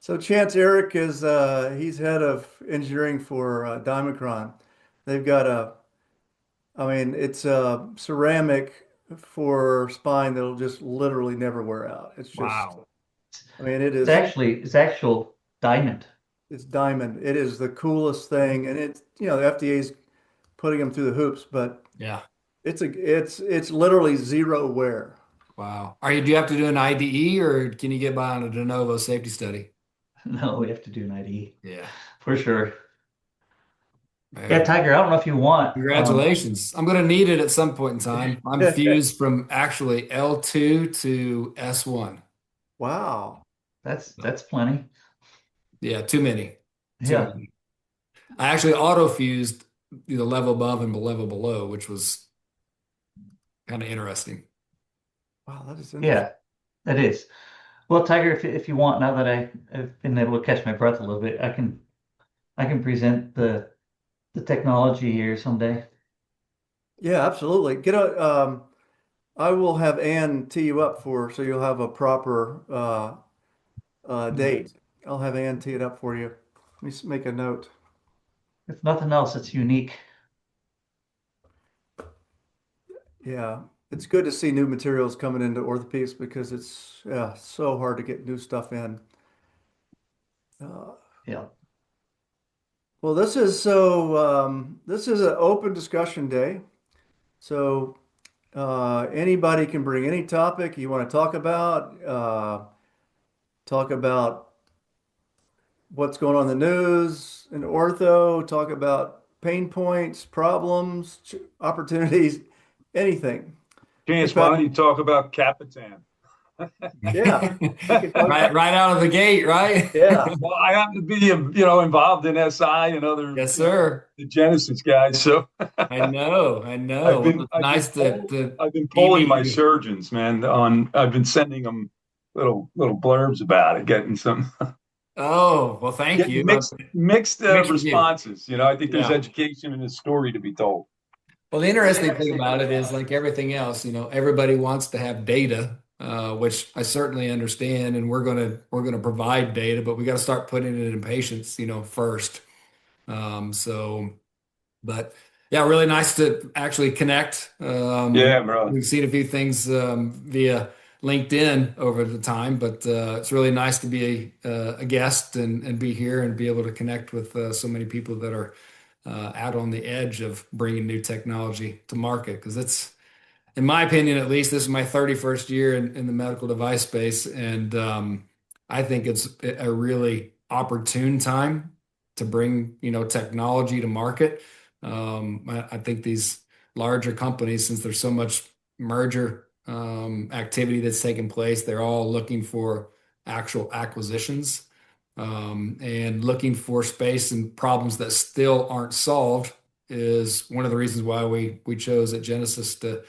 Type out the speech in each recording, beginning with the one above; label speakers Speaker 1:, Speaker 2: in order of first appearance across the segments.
Speaker 1: So Chance Eric is he's head of engineering for Diamondron. They've got it's a ceramic for spine that'll just literally never wear out. It's just,
Speaker 2: Wow.
Speaker 1: I mean, it
Speaker 3: It's
Speaker 1: is,
Speaker 3: actually it's actual diamond.
Speaker 1: it's diamond. It is the coolest thing, and the FDA's putting them through the hoops, but
Speaker 2: Yeah.
Speaker 1: it's literally zero wear.
Speaker 2: Wow. Do you have to do an IDE or can you get by on a de novo safety study?
Speaker 3: No, we have to do an IDE
Speaker 2: Yeah.
Speaker 3: for sure. Yeah,
Speaker 2: Man.
Speaker 3: Tiger, I don't know if you want.
Speaker 2: Congratulations. I'm going to need it at some point in time. I'm fused from actually L2 to S1.
Speaker 1: Wow.
Speaker 3: That's plenty.
Speaker 2: Yeah, too many. Too
Speaker 3: Yeah,
Speaker 2: many. I actually auto fused the level above and the level below, which was kind of interesting.
Speaker 1: Wow, that is interesting.
Speaker 3: yeah, that is. Well, Tiger, if you want, now that I've been able to catch my breath a little bit, I can present the technology here someday.
Speaker 1: Yeah, absolutely. I will have Ann tee you up so you'll have a proper date. I'll have Ann tee it up for you. Let me make a note.
Speaker 3: If nothing else, it's unique.
Speaker 1: Yeah, it's good to see new materials coming into orthopedics because it's so hard to get new stuff in. Uh,
Speaker 3: Yeah.
Speaker 1: well, this is an open discussion day. So anybody can bring any topic you want to talk about. Talk about what's going on in the news in ortho, talk about pain points, problems, opportunities, anything. In
Speaker 4: Chance, why don't
Speaker 1: fact,
Speaker 4: you talk about Capitan?
Speaker 1: yeah, we could talk
Speaker 2: Right,
Speaker 1: about,
Speaker 2: right out of the gate, right?
Speaker 1: yeah,
Speaker 4: Well, I happen to be, involved in SI and other,
Speaker 2: Yes, sir.
Speaker 4: the Genesis guys. So
Speaker 2: I know, I know.
Speaker 4: I've
Speaker 2: Well,
Speaker 4: been,
Speaker 2: it's
Speaker 4: I've been,
Speaker 2: nice
Speaker 4: poll,
Speaker 2: to
Speaker 4: I've been
Speaker 2: be
Speaker 4: polling
Speaker 2: meeting
Speaker 4: my
Speaker 2: you.
Speaker 4: surgeons, man. I've been sending them little blurbs about it, getting some,
Speaker 2: Oh, well, thank
Speaker 4: getting
Speaker 2: you.
Speaker 4: mixed
Speaker 2: Mixed review.
Speaker 4: responses. I think there's
Speaker 2: Yeah.
Speaker 4: education and a story to be told.
Speaker 2: Well, the interesting thing about it is, like everything else, everybody wants to have data, which I certainly understand, and we're gonna provide data, but we got to start putting it in patients, first. So, but yeah, really nice to actually connect.
Speaker 4: Yeah, bro.
Speaker 2: We've seen a few things via LinkedIn over the time, but it's really nice to be a guest and be here and be able to connect with so many people that are out on the edge of bringing new technology to market. Because it's, in my opinion, at least, this is my 31st year in the medical device space, and I think it's a really opportune time to bring, technology to market. I think these larger companies, since there's so much merger activity that's taking place, they're all looking for actual acquisitions and looking for space and problems that still aren't solved is one of the reasons why we chose at Genesis to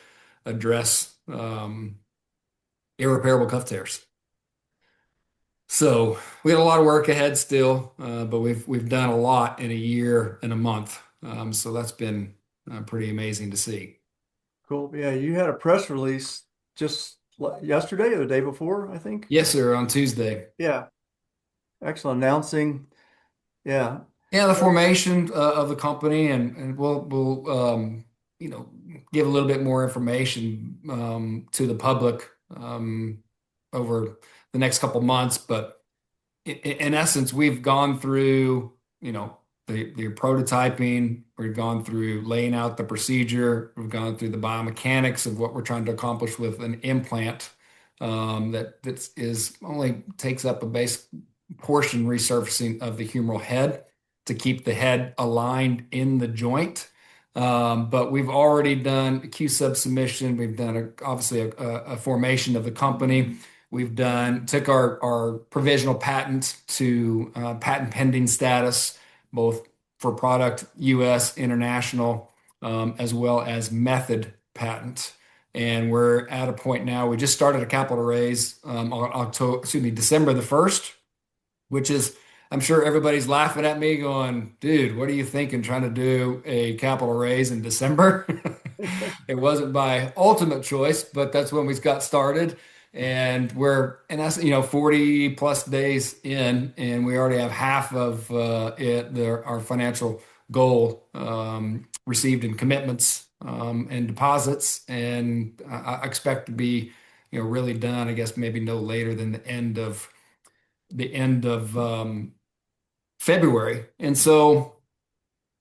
Speaker 2: address irreparable cuff tears. So we got a lot of work ahead still, but we've done a lot in a year and a month. So that's been pretty amazing to see.
Speaker 1: cool. Yeah, you had a press release just yesterday or the day before, I think.
Speaker 2: Yes, sir, on Tuesday.
Speaker 1: Yeah, excellent announcing. Yeah,
Speaker 2: Yeah, the formation of the company, and we'll you know give a little bit more information to the public over the next couple months. But in essence, we've gone through the prototyping, we've gone through laying out the procedure, we've gone through the biomechanics of what we're trying to accomplish with an implant that is only takes up a base portion resurfacing of the humeral head to keep the head aligned in the joint. But we've already done a Q-sub submission. We've done obviously a formation of the company. Took our provisional patent to patent pending status, both for product US, international, as well as method patent. And we're at a point now, we just started a capital raise December the 1st, which is, I'm sure everybody's laughing at me going, dude, what are you thinking trying to do a capital raise in December? It wasn't by ultimate choice, but that's when we got started. And we're, and that's, 40 plus days in, and we already have half of our financial goal received in commitments and deposits. And I expect to be, really done, I guess, maybe no later than the end of February. And so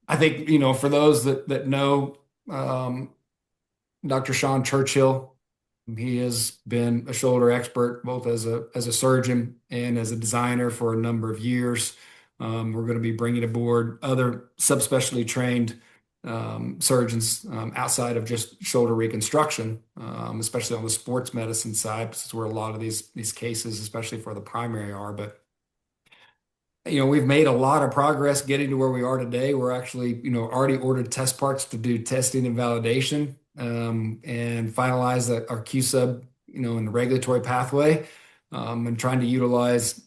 Speaker 2: I think, for those that know Dr. Sean Churchill, he has been a shoulder expert both as a surgeon and as a designer for a number of years. We're going to be bringing aboard other subspecialty trained surgeons outside of just shoulder reconstruction, especially on the sports medicine side, because it's where a lot of these cases, especially for the primary, are. But we've made a lot of progress getting to where we are today. We're actually, already ordered test parts to do testing and validation, and finalize our Q-Sub, in the regulatory pathway, and trying to utilize,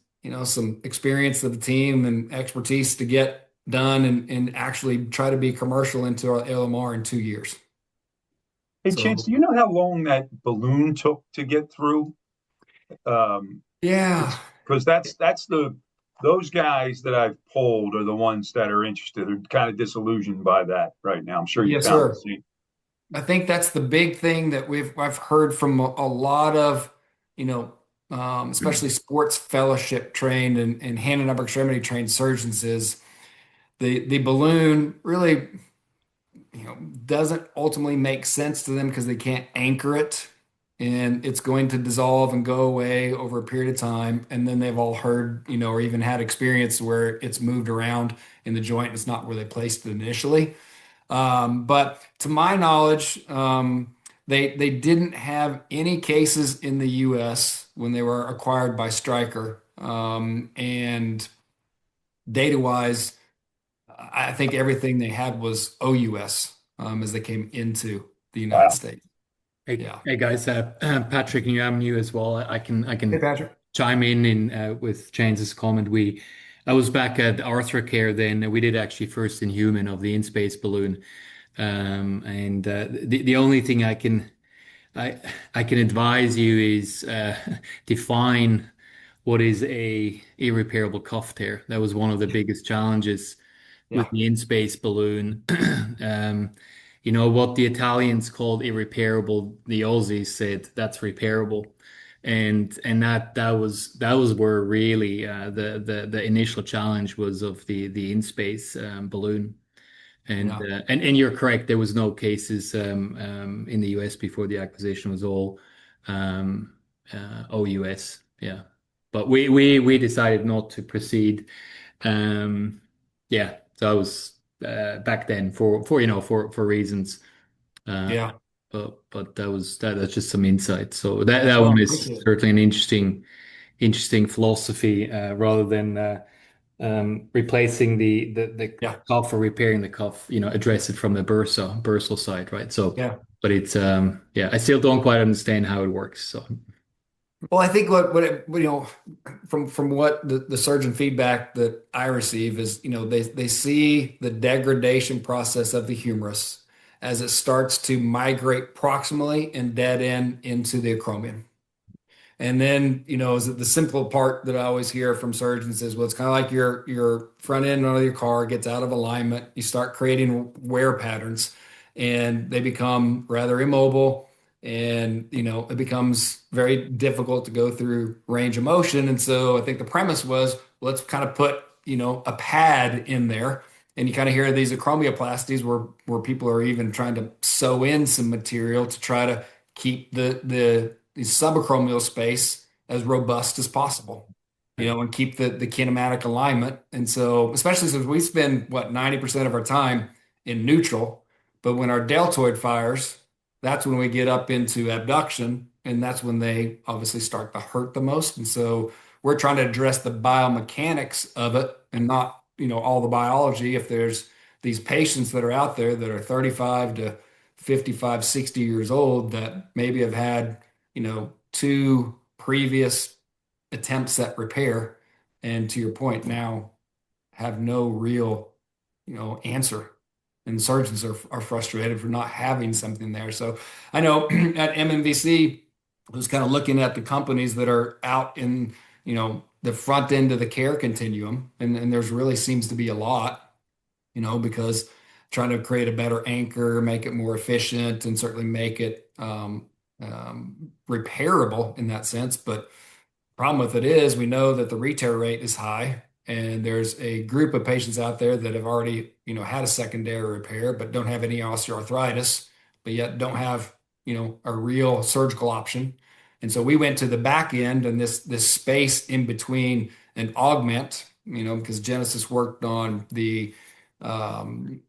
Speaker 2: some experience of the team and expertise to get done and actually try to be commercial into our LMR in 2 years.
Speaker 4: Hey,
Speaker 2: So,
Speaker 4: Chance, do you know how long that balloon took to get through?
Speaker 2: yeah,
Speaker 4: Because those guys that I've polled are the ones that are interested. They're kind of disillusioned by that right now. I'm sure you
Speaker 2: yes,
Speaker 4: found the
Speaker 2: sir.
Speaker 4: same.
Speaker 2: I think that's the big thing that I've heard from a lot of, especially sports fellowship trained and hand and upper extremity trained surgeons, is the balloon really, doesn't ultimately make sense to them because they can't anchor it, and it's going to dissolve and go away over a period of time. And then they've all heard, or even had experience where it's moved around in the joint and it's not where they placed it initially. But to my knowledge, they didn't have any cases in the U.S. when they were acquired by Stryker. And data-wise, I think everything they had was OUS, as they came into the United
Speaker 4: Wow.
Speaker 2: States.
Speaker 5: Hey,
Speaker 2: Yeah.
Speaker 5: hey guys, Patrick, and I'm new as well. I
Speaker 2: Hey,
Speaker 5: can
Speaker 2: Patrick.
Speaker 5: chime in with James's comment. I was back at Arthrex-Corin then. We did actually first in human of the InSpace balloon, and the only thing I I can advise you is define what is a irreparable cuff tear. That was one of the biggest challenges with
Speaker 2: Yeah.
Speaker 5: the in-space balloon. What the Italians called irreparable, the Aussies said that's repairable, and that was where really the initial challenge was of the in-space balloon. And,
Speaker 2: Yeah.
Speaker 5: and you're correct. There was no cases in the US before the acquisition. Was all um, OUS. Yeah, but we decided not to proceed. Um, yeah, so I was back then for reasons. Uh,
Speaker 2: Yeah.
Speaker 5: but that's just some insight. So that
Speaker 2: Well,
Speaker 5: one is
Speaker 2: appreciate it.
Speaker 5: certainly an interesting philosophy rather than replacing the
Speaker 2: Yeah.
Speaker 5: cuff or repairing the cuff. Address it from the bursal side, right? So,
Speaker 2: Yeah.
Speaker 5: but it's yeah, I still don't quite understand how it works. So.
Speaker 2: Well, I think from what the surgeon feedback that I receive is, they see the degradation process of the humerus as it starts to migrate proximally and dead end into the acromion. And then, is it the simple part that I always hear from surgeons is, well, it's kind of like your front end of your car gets out of alignment. You start creating wear patterns, and they become rather immobile, and it becomes very difficult to go through range of motion. And so I think the premise was, let's kind of put a pad in there, and you kind of hear these acromioplasties where people are even trying to sew in some material to try to keep the subacromial space as robust as possible, and keep the kinematic alignment. And so, especially since we spend, what, 90% of our time in neutral, but when our deltoid fires, that's when we get up into abduction, and that's when they obviously start to hurt the most. And so we're trying to address the biomechanics of it and not, all the biology. If there's these patients that are out there that are 35 to 55, 60 years old that maybe have had, two previous attempts at repair, and to your point, now have no real, answer. And surgeons are frustrated for not having something there. So I know at MMVC, was kind of looking at the companies that are out in, the front end of the care continuum. And there's really seems to be a lot, because trying to create a better anchor, make it more efficient, and certainly make it repairable in that sense. But problem with it is we know that the retear rate is high, and there's a group of patients out there that have already, had a secondary repair, but don't have any osteoarthritis, but yet don't have, a real surgical option. And so we went to the back end and this space in between an augment, because Genesis worked on um,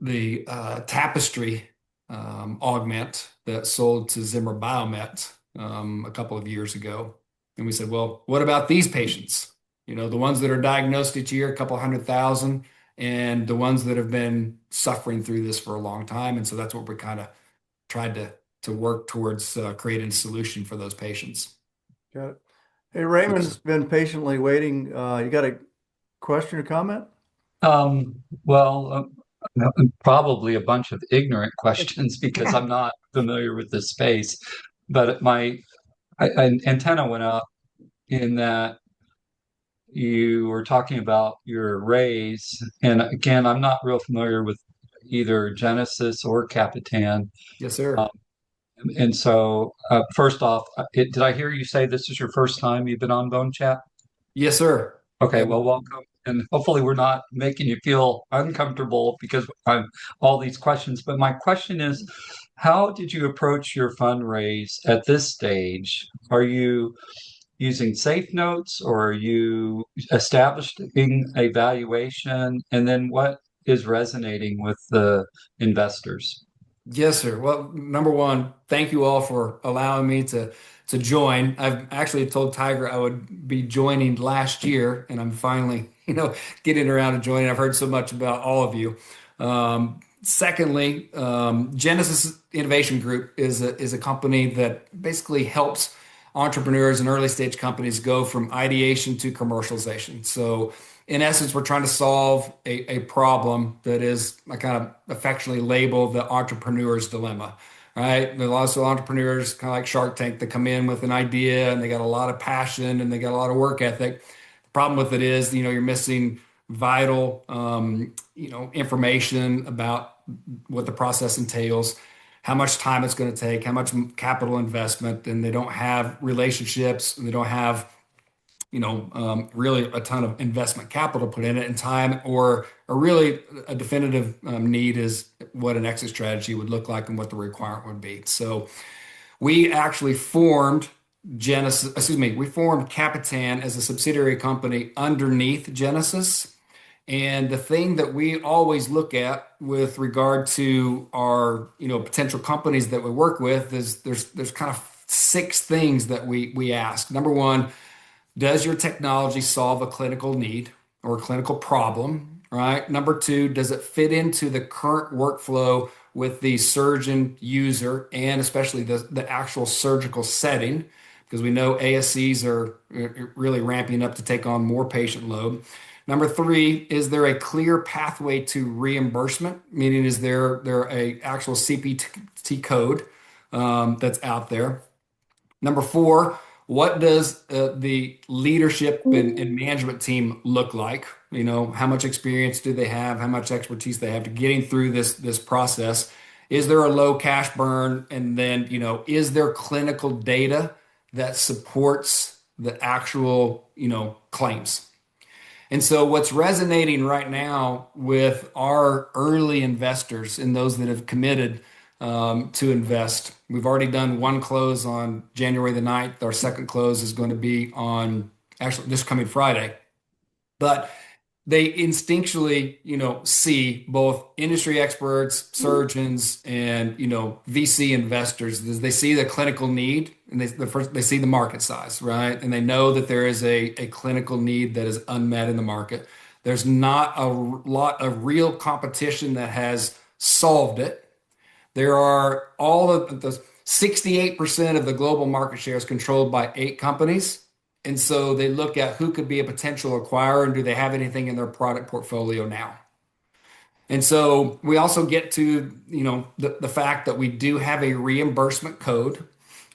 Speaker 2: the tapestry augment that sold to Zimmer Biomet a couple of years ago. And we said, well, what about these patients? The ones that are diagnosed each year, a couple 100,000, and the ones that have been suffering through this for a long time. And so that's what we kind of tried to work towards creating a solution for those patients.
Speaker 1: Got it. Hey, Raymond's been patiently waiting. You got a question or comment?
Speaker 6: Well, probably a bunch of ignorant questions because I'm not familiar with this space. But an antenna went up in that you were talking about your arrays. And again, I'm not real familiar with either Genesis or Capitan.
Speaker 2: Yes, sir.
Speaker 6: And so, first off, did I hear you say this is your first time you've been on BoneChat?
Speaker 2: Yes, sir.
Speaker 6: Okay, well, welcome. And hopefully we're not making you feel uncomfortable because I'm all these questions. But my question is, how did you approach your fundraise at this stage? Are you using safe notes or are you establishing a valuation? And then what is resonating with the investors?
Speaker 2: Yes, sir. Well, number one, thank you all for allowing me to join. I've actually told Tiger I would be joining last year, and I'm finally, getting around to joining. I've heard so much about all of you. Secondly, Genesis Innovation Group is a company that basically helps entrepreneurs and early stage companies go from ideation to commercialization. So in essence, we're trying to solve a problem that is, I kind of affectionately label the entrepreneur's dilemma, right? There's lots of entrepreneurs, kind of like Shark Tank, that come in with an idea and they got a lot of passion and they got a lot of work ethic. The problem with it is, you're missing vital, information about what the process entails, how much time it's going to take, how much capital investment, and they don't have relationships, and they don't have really a ton of investment capital put in it and time, or really a definitive need is what an exit strategy would look like and what the requirement would be. So we actually formed we formed Capitan as a subsidiary company underneath Genesis. And the thing that we always look at with regard to our, potential companies that we work with is there's kind of 6 things that we ask. Number one, does your technology solve a clinical need or a clinical problem, right? Number 2, does it fit into the current workflow with the surgeon user and especially the actual surgical setting? Because we know ASCs are really ramping up to take on more patient load. Number 3, is there a clear pathway to reimbursement? Meaning, is there a actual CPT code that's out there? Number 4, what does the leadership and management team look like? How much experience do they have? How much expertise they have to getting through this process? Is there a low cash burn? And then, is there clinical data that supports the actual, claims? And so what's resonating right now with our early investors and those that have committed to invest, we've already done one close on January the 9th. Our second close is going to be on actually this coming Friday. But they instinctually, see both industry experts, surgeons, and, VC investors. They see the clinical need and they see the market size, right? And they know that there is a clinical need that is unmet in the market. There's not a lot of real competition that has solved it. There are all of the 68% of the global market share is controlled by 8 companies. And so they look at who could be a potential acquirer and do they have anything in their product portfolio now? And so we also get to, the fact that we do have a reimbursement code.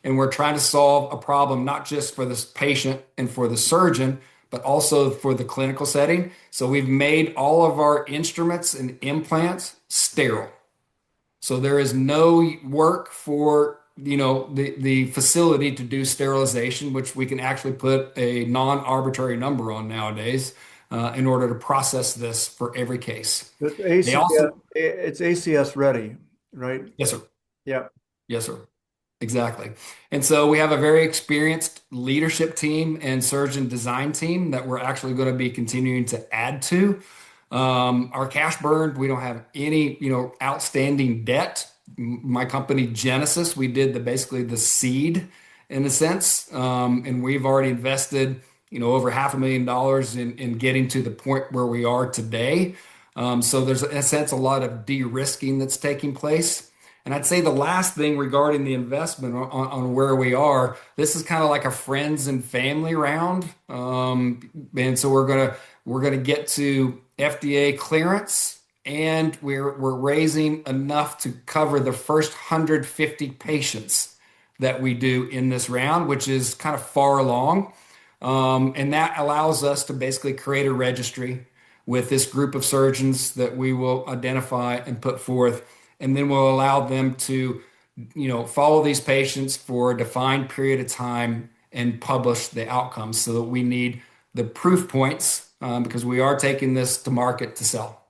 Speaker 2: and we're trying to solve a problem not just for this patient and for the surgeon, but also for the clinical setting. So we've made all of our instruments and implants sterile. So there is no work for the facility to do sterilization, which we can actually put a non-arbitrary number on nowadays in order to process this for every case.
Speaker 1: It's
Speaker 2: They
Speaker 1: ACS,
Speaker 2: also,
Speaker 1: it's ACS ready, right?
Speaker 2: yes, sir.
Speaker 1: Yeah.
Speaker 2: Yes, sir. Exactly. And so we have a very experienced leadership team and surgeon design team that we're actually going to be continuing to add to. Our cash burn, we don't have any, outstanding debt. My company Genesis, we did basically the seed in a sense, and we've already invested, over $500,000 in getting to the point where we are today. So there's, in a sense, a lot of de-risking that's taking place. And I'd say the last thing regarding the investment on where we are, this is kind of like a friends and family round. And so we're gonna get to FDA clearance, and we're raising enough to cover the first 150 patients that we do in this round, which is kind of far along. And that allows us to basically create a registry with this group of surgeons that we will identify and put forth, and then we'll allow them to, follow these patients for a defined period of time and publish the outcomes. So that we need the proof points because we are taking this to market to sell.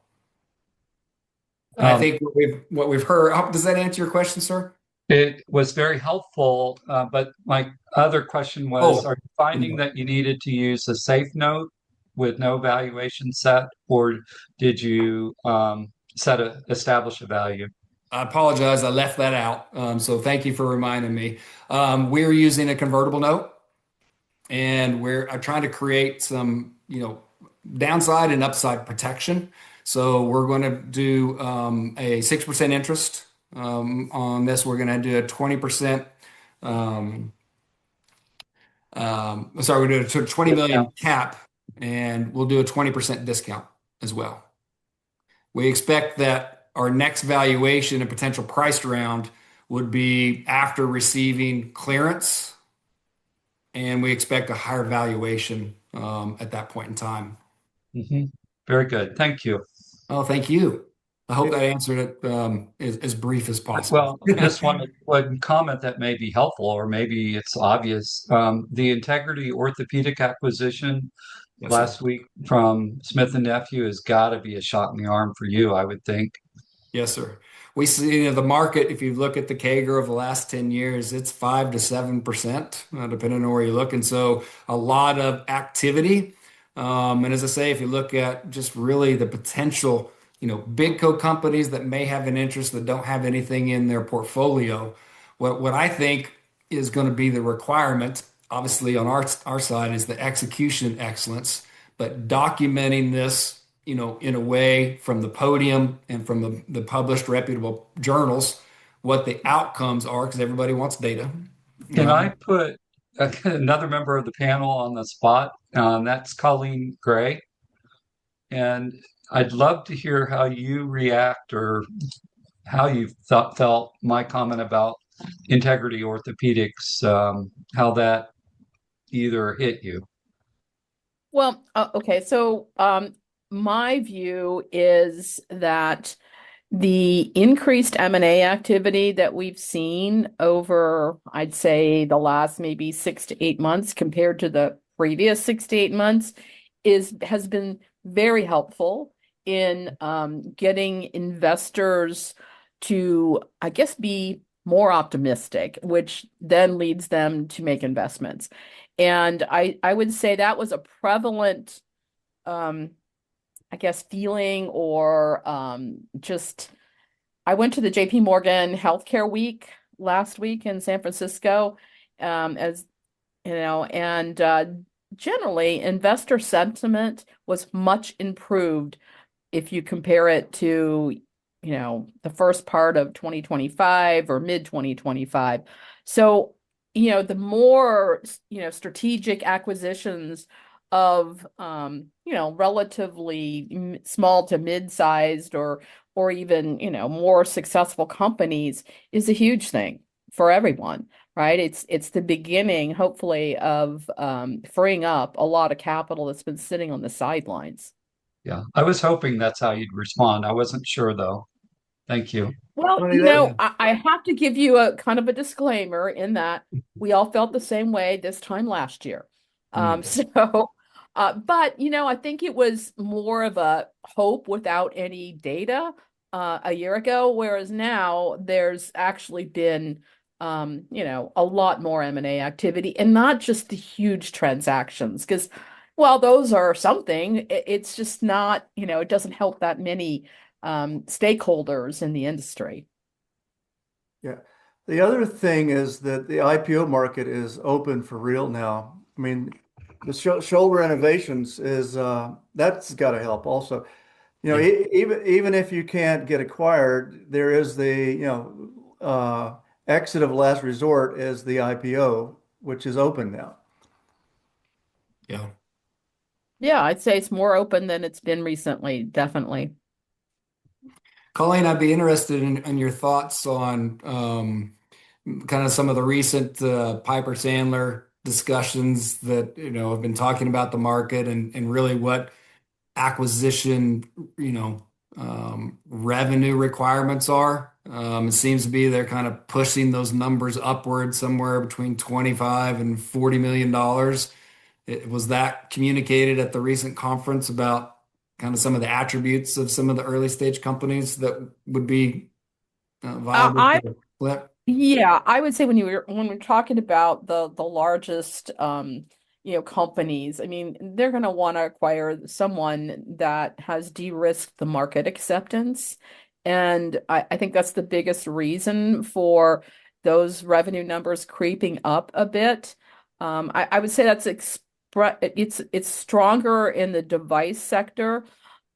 Speaker 2: And I
Speaker 6: Um,
Speaker 2: think what we've heard, does that answer your question, sir?
Speaker 6: It was very helpful, but my other question was,
Speaker 2: Oh,
Speaker 6: are you finding that you needed to use a safe note with no valuation set, or did you establish a value?
Speaker 2: I apologize. I left that out. So thank you for reminding me. We're using a convertible note, and we're trying to create some, downside and upside protection. So we're going to do a 6% interest on this. We're going to do a 20%. Sorry, we're doing a 20 million cap, and we'll do a 20% discount as well. We expect that our next valuation and potential price round would be after receiving clearance, and we expect a higher valuation at that point in time.
Speaker 6: Mm-hmm. Very good. Thank you.
Speaker 2: Oh, thank you. I hope that answered it as brief as possible.
Speaker 6: Well, just one comment that may be helpful, or maybe it's obvious. The Integrity Orthopedic acquisition
Speaker 2: Yes, sir.
Speaker 6: last week from Smith and Nephew has got to be a shot in the arm for you, I would think.
Speaker 2: Yes, sir. We see the market, if you look at the CAGR of the last 10 years, it's 5 to 7%, depending on where you look. And so a lot of activity. And as I say, if you look at just really the potential, big companies that may have an interest that don't have anything in their portfolio, what I think is going to be the requirement, obviously on our side, is the execution excellence, but documenting this, in a way from the podium and from the published reputable journals, what the outcomes are, because everybody wants data.
Speaker 6: Can I put another member of the panel on the spot? That's Colleen Gray. And I'd love to hear how you react, or how you felt my comment about Integrity Orthopedics, how that either hit you.
Speaker 7: Well, okay. So my view is that the increased M&A activity that we've seen over, I'd say, the last maybe 6 to 8 months compared to the previous 6 to 8 months has been very helpful in getting investors to, I guess, be more optimistic, which then leads them to make investments. And I would say that was a prevalent I guess feeling, or just I went to the JP Morgan Healthcare Week last week in San Francisco, as you know, and generally investor sentiment was much improved if you compare it to, the first part of 2025 or mid 2025. So, the more, strategic acquisitions of, relatively small to mid-sized or even, more successful companies is a huge thing. for everyone, right? It's the beginning, hopefully, of freeing up a lot of capital that's been sitting on the sidelines.
Speaker 6: Yeah, I was hoping that's how you'd respond. I wasn't sure though. Thank you.
Speaker 7: Well,
Speaker 1: Tony, that
Speaker 7: I have to give you a kind of a disclaimer in that we all felt the same way this time last year.
Speaker 6: Mm.
Speaker 7: But I think it was more of a hope without any data a year ago, whereas now there's actually been, a lot more M&A activity and not just the huge transactions, because while those are something, it's just not, it doesn't help that many stakeholders in the industry.
Speaker 1: Yeah. The other thing is that the IPO market is open for real now. I mean, the shoulder innovations is that's got to help also.
Speaker 2: Yeah.
Speaker 1: Even if you can't get acquired, there is the exit of last resort is the IPO, which is open now.
Speaker 2: Yeah.
Speaker 7: Yeah, I'd say it's more open than it's been recently, definitely.
Speaker 2: Colleen, I'd be interested in your thoughts on kind of some of the recent Piper Sandler discussions that have been talking about the market and really what acquisition revenue requirements are. It seems to be they're kind of pushing those numbers upward somewhere between 25 and $40 million. Was that communicated at the recent conference about kind of some of the attributes of some of the early stage companies that would be viable
Speaker 7: I
Speaker 2: to flip?
Speaker 7: Yeah, I would say when we're talking about the largest companies, I mean, they're going to want to acquire someone that has de-risked the market acceptance. And I think that's the biggest reason for those revenue numbers creeping up a bit. I would say it's stronger in the device sector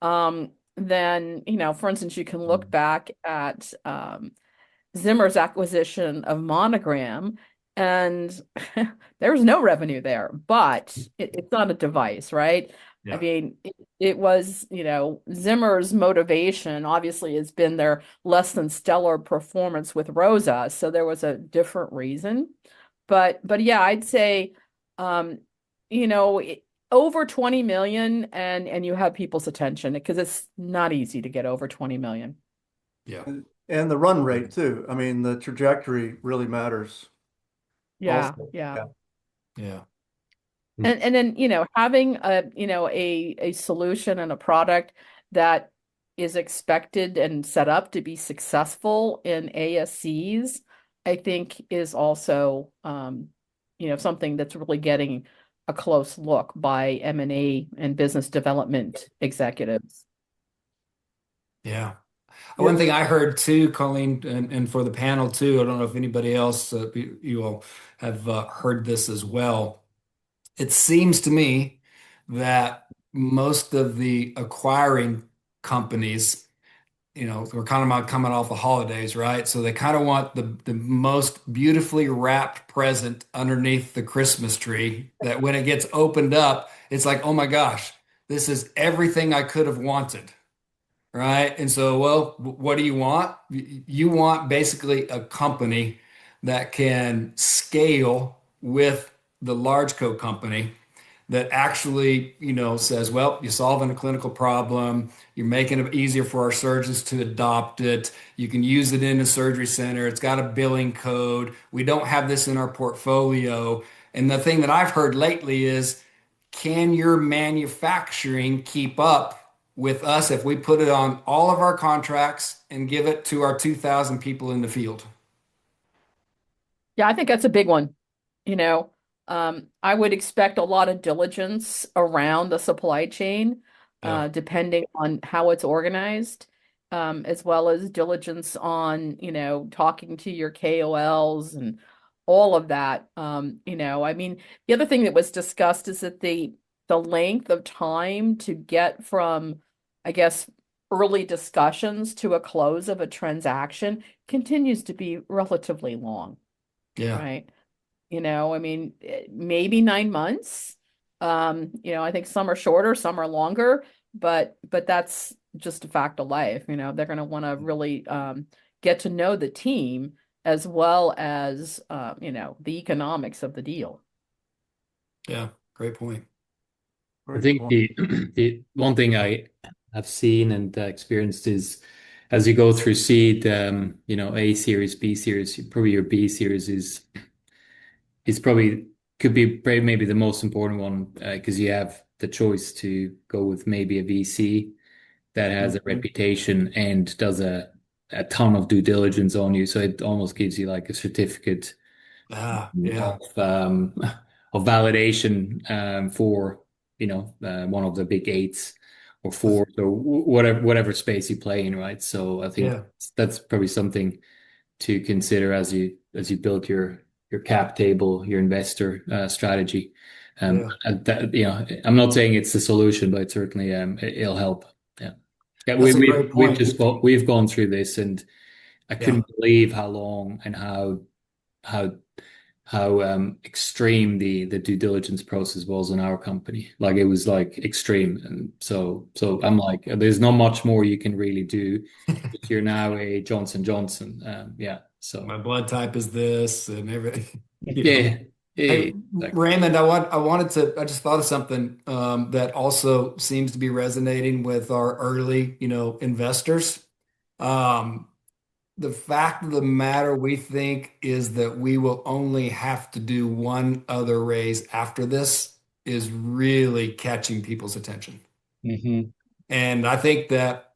Speaker 7: than, for instance, you can look back at Zimmer's acquisition of Monogram, and there was no revenue there, but it's not a device, right? I
Speaker 2: Yeah.
Speaker 7: mean, it was, Zimmer's motivation obviously has been their less than stellar performance with Rosa, so there was a different reason. But yeah, I'd say, um, you know, it- over 20 million and you have people's attention because it's not easy to get over 20 million.
Speaker 2: Yeah.
Speaker 1: And the run rate too. I mean, the trajectory really matters
Speaker 7: Yeah,
Speaker 1: also.
Speaker 7: yeah.
Speaker 1: Yeah.
Speaker 2: Yeah.
Speaker 7: And then, having a solution and a product that is expected and set up to be successful in ASCs, I think is also something that's really getting a close look by M&A and business development executives.
Speaker 2: Yeah.
Speaker 1: Yeah.
Speaker 2: One thing I heard too, Colleen, and for the panel too, I don't know if anybody else, you all have heard this as well. It seems to me that most of the acquiring companies, we're kind of coming off the holidays, right? So they kind of want the most beautifully wrapped present underneath the Christmas tree that when it gets opened up, it's like, oh my gosh, this is everything I could have wanted. Right. And so, well, what do you want? You want basically a company that can scale with the large co company that actually, says, well, you're solving a clinical problem. You're making it easier for our surgeons to adopt it. You can use it in a surgery center. It's got a billing code. We don't have this in our portfolio. And the thing that I've heard lately is, can your manufacturing keep up with us if we put it on all of our contracts and give it to our 2,000 people in the field?
Speaker 7: Yeah, I think that's a big one. You know, I would expect a lot of diligence around the supply chain,
Speaker 2: Yeah.
Speaker 7: depending on how it's organized, as well as diligence on, talking to your KOLs and all of that. I mean, the other thing that was discussed is that the length of time to get from, I guess, early discussions to a close of a transaction continues to be relatively long,
Speaker 2: Yeah.
Speaker 7: right? I mean, maybe 9 months. I think some are shorter, some are longer, but that's just a fact of life. They're going to want to really get to know the team as well as the economics of the deal.
Speaker 2: Yeah, great point.
Speaker 5: I think the one thing I have seen and experienced is as you go through seed, A series, B series, probably your B series is probably could be maybe the most important one because you have the choice to go with maybe a VC that has a reputation and does a ton of due diligence on you. So it almost gives you like a certificate
Speaker 2: Yeah.
Speaker 5: of validation for one of the big eights or four or whatever space you play in, right? So I think
Speaker 2: Yeah.
Speaker 5: that's probably something to consider as you build your cap table, your investor strategy.
Speaker 2: Yeah.
Speaker 5: And that, I'm not saying it's the solution, but certainly it'll help. Yeah, yeah.
Speaker 2: That's a great point.
Speaker 5: We've gone through this, and I
Speaker 2: Yeah.
Speaker 5: couldn't believe how long and how extreme the due diligence process was in our company. Like it was like extreme, and so I'm like, there's not much more you can really do if you're now a Johnson Johnson. Yeah, so
Speaker 2: My blood type is this and everything.
Speaker 5: yeah,
Speaker 2: Hey,
Speaker 5: exactly.
Speaker 2: Raymond, I just thought of something that also seems to be resonating with our early, investors. Um, the fact of the matter, we think, is that we will only have to do one other raise after this is really catching people's attention.
Speaker 6: Mhm.
Speaker 2: And I think that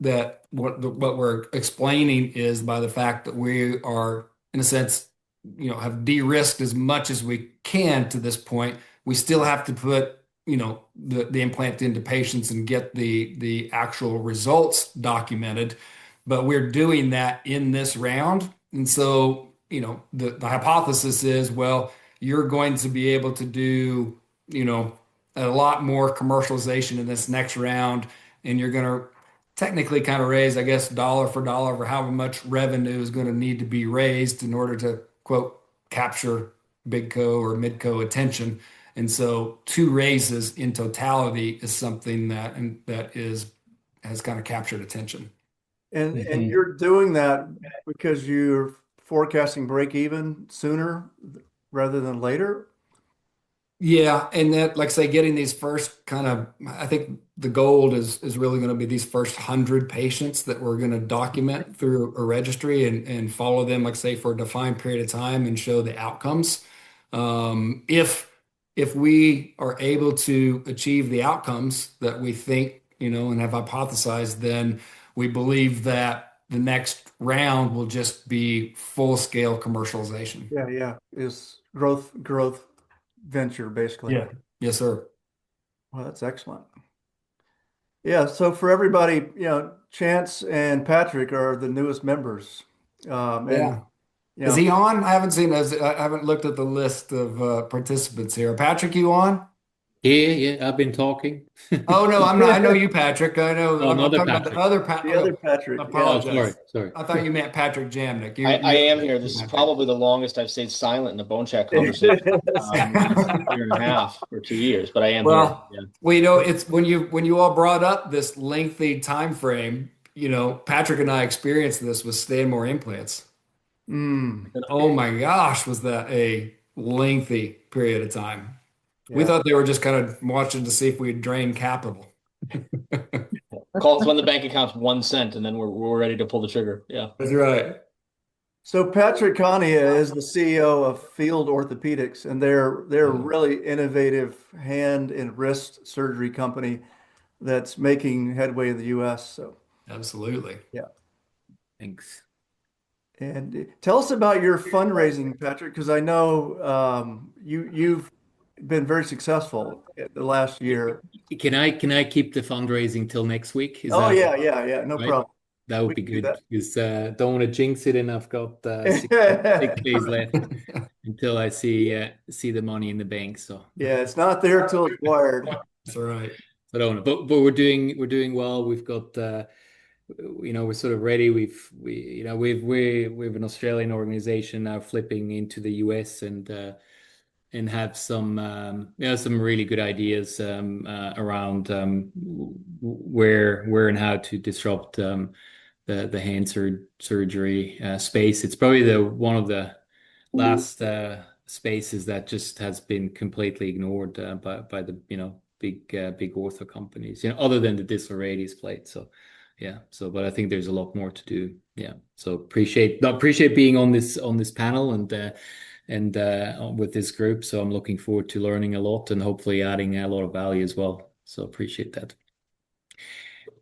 Speaker 2: what we're explaining is by the fact that we are, in a sense, have de-risked as much as we can to this point. We still have to put, the implant into patients and get the actual results documented, but we're doing that in this round. And so, the hypothesis is, well, you're going to be able to do, a lot more commercialization in this next round, and you're going to technically kind of raise, I guess, dollar for dollar for how much revenue is going to need to be raised in order to, quote, capture big co or mid co attention. And so two raises in totality is something has kind of captured attention.
Speaker 1: And
Speaker 6: Mhm.
Speaker 1: you're doing that because you're forecasting break even sooner rather than later?
Speaker 2: Yeah, and that, like I say, getting these first kind of, I think the goal is really going to be these first 100 patients that we're going to document through a registry and follow them, like say, for a defined period of time and show the outcomes. If we are able to achieve the outcomes that we think, and have hypothesized, then we believe that the next round will just be full scale commercialization.
Speaker 1: Yeah, yeah. Is growth venture basically.
Speaker 2: Yeah. Yes, sir.
Speaker 1: Well, that's excellent. Yeah, so for everybody, Chance and Patrick are the newest members. And
Speaker 2: Yeah.
Speaker 1: you
Speaker 2: Is
Speaker 1: know,
Speaker 2: he on? I haven't looked at the list of participants here. Patrick, you on?
Speaker 5: Yeah, yeah. I've been talking.
Speaker 2: Oh no, I'm not. I know you, Patrick. I know.
Speaker 5: Oh,
Speaker 2: I'm
Speaker 5: another
Speaker 2: talking about the
Speaker 5: Patrick.
Speaker 2: other Pat.
Speaker 1: the
Speaker 2: Oh,
Speaker 1: other Patrick, yeah.
Speaker 5: Oh, sorry,
Speaker 2: apologize.
Speaker 5: sorry.
Speaker 2: I thought you meant Patrick Jamnick.
Speaker 8: I
Speaker 2: You're
Speaker 8: am here. This is
Speaker 2: Patrick.
Speaker 8: probably the longest I've stayed silent in a BoneChat conversation, last year and a half or 2 years, but I am here.
Speaker 2: Well,
Speaker 8: Yeah.
Speaker 2: it's when you all brought up this lengthy time frame. Patrick and I experienced this with Stanmore implants,
Speaker 1: Mm,
Speaker 2: and oh my gosh, was that a lengthy period of time? We
Speaker 1: yeah.
Speaker 2: thought they were just kind of watching to see if we'd drain capital.
Speaker 8: Call us when the bank account's 1 cent, and then we're ready to pull the trigger. Yeah.
Speaker 2: That's right.
Speaker 1: So Patrick Kania is the CEO of Field Orthopedics, and they're a
Speaker 2: Yeah,
Speaker 1: really innovative hand and wrist surgery company that's making headway in the US. So
Speaker 2: absolutely.
Speaker 1: yeah.
Speaker 5: Thanks.
Speaker 1: And tell us about your fundraising, Patrick, because I know you've been very successful in the last year.
Speaker 5: Can I keep the fundraising till next week? Is
Speaker 1: Oh
Speaker 5: that
Speaker 1: yeah, yeah, yeah, no
Speaker 5: right?
Speaker 1: problem.
Speaker 5: That would
Speaker 1: We
Speaker 5: be
Speaker 1: can do
Speaker 5: good because don't want to jinx it, and I've got six
Speaker 1: that.
Speaker 5: days left until I see the money in the bank. So
Speaker 1: Yeah, it's not there till it's wired.
Speaker 2: That's right.
Speaker 5: I don't know, but we're doing well. We've got we're sort of ready. We've an Australian organization now flipping into the US and have some really good ideas around where and how to disrupt the hand surgery space. It's probably one of the last spaces that just has been completely ignored by the big ortho companies, other than the distal radius plate. So yeah, but I think there's a lot more to do. Yeah, so appreciate being on this panel and with this group. So I'm looking forward to learning a lot and hopefully adding a lot of value as well. So appreciate that.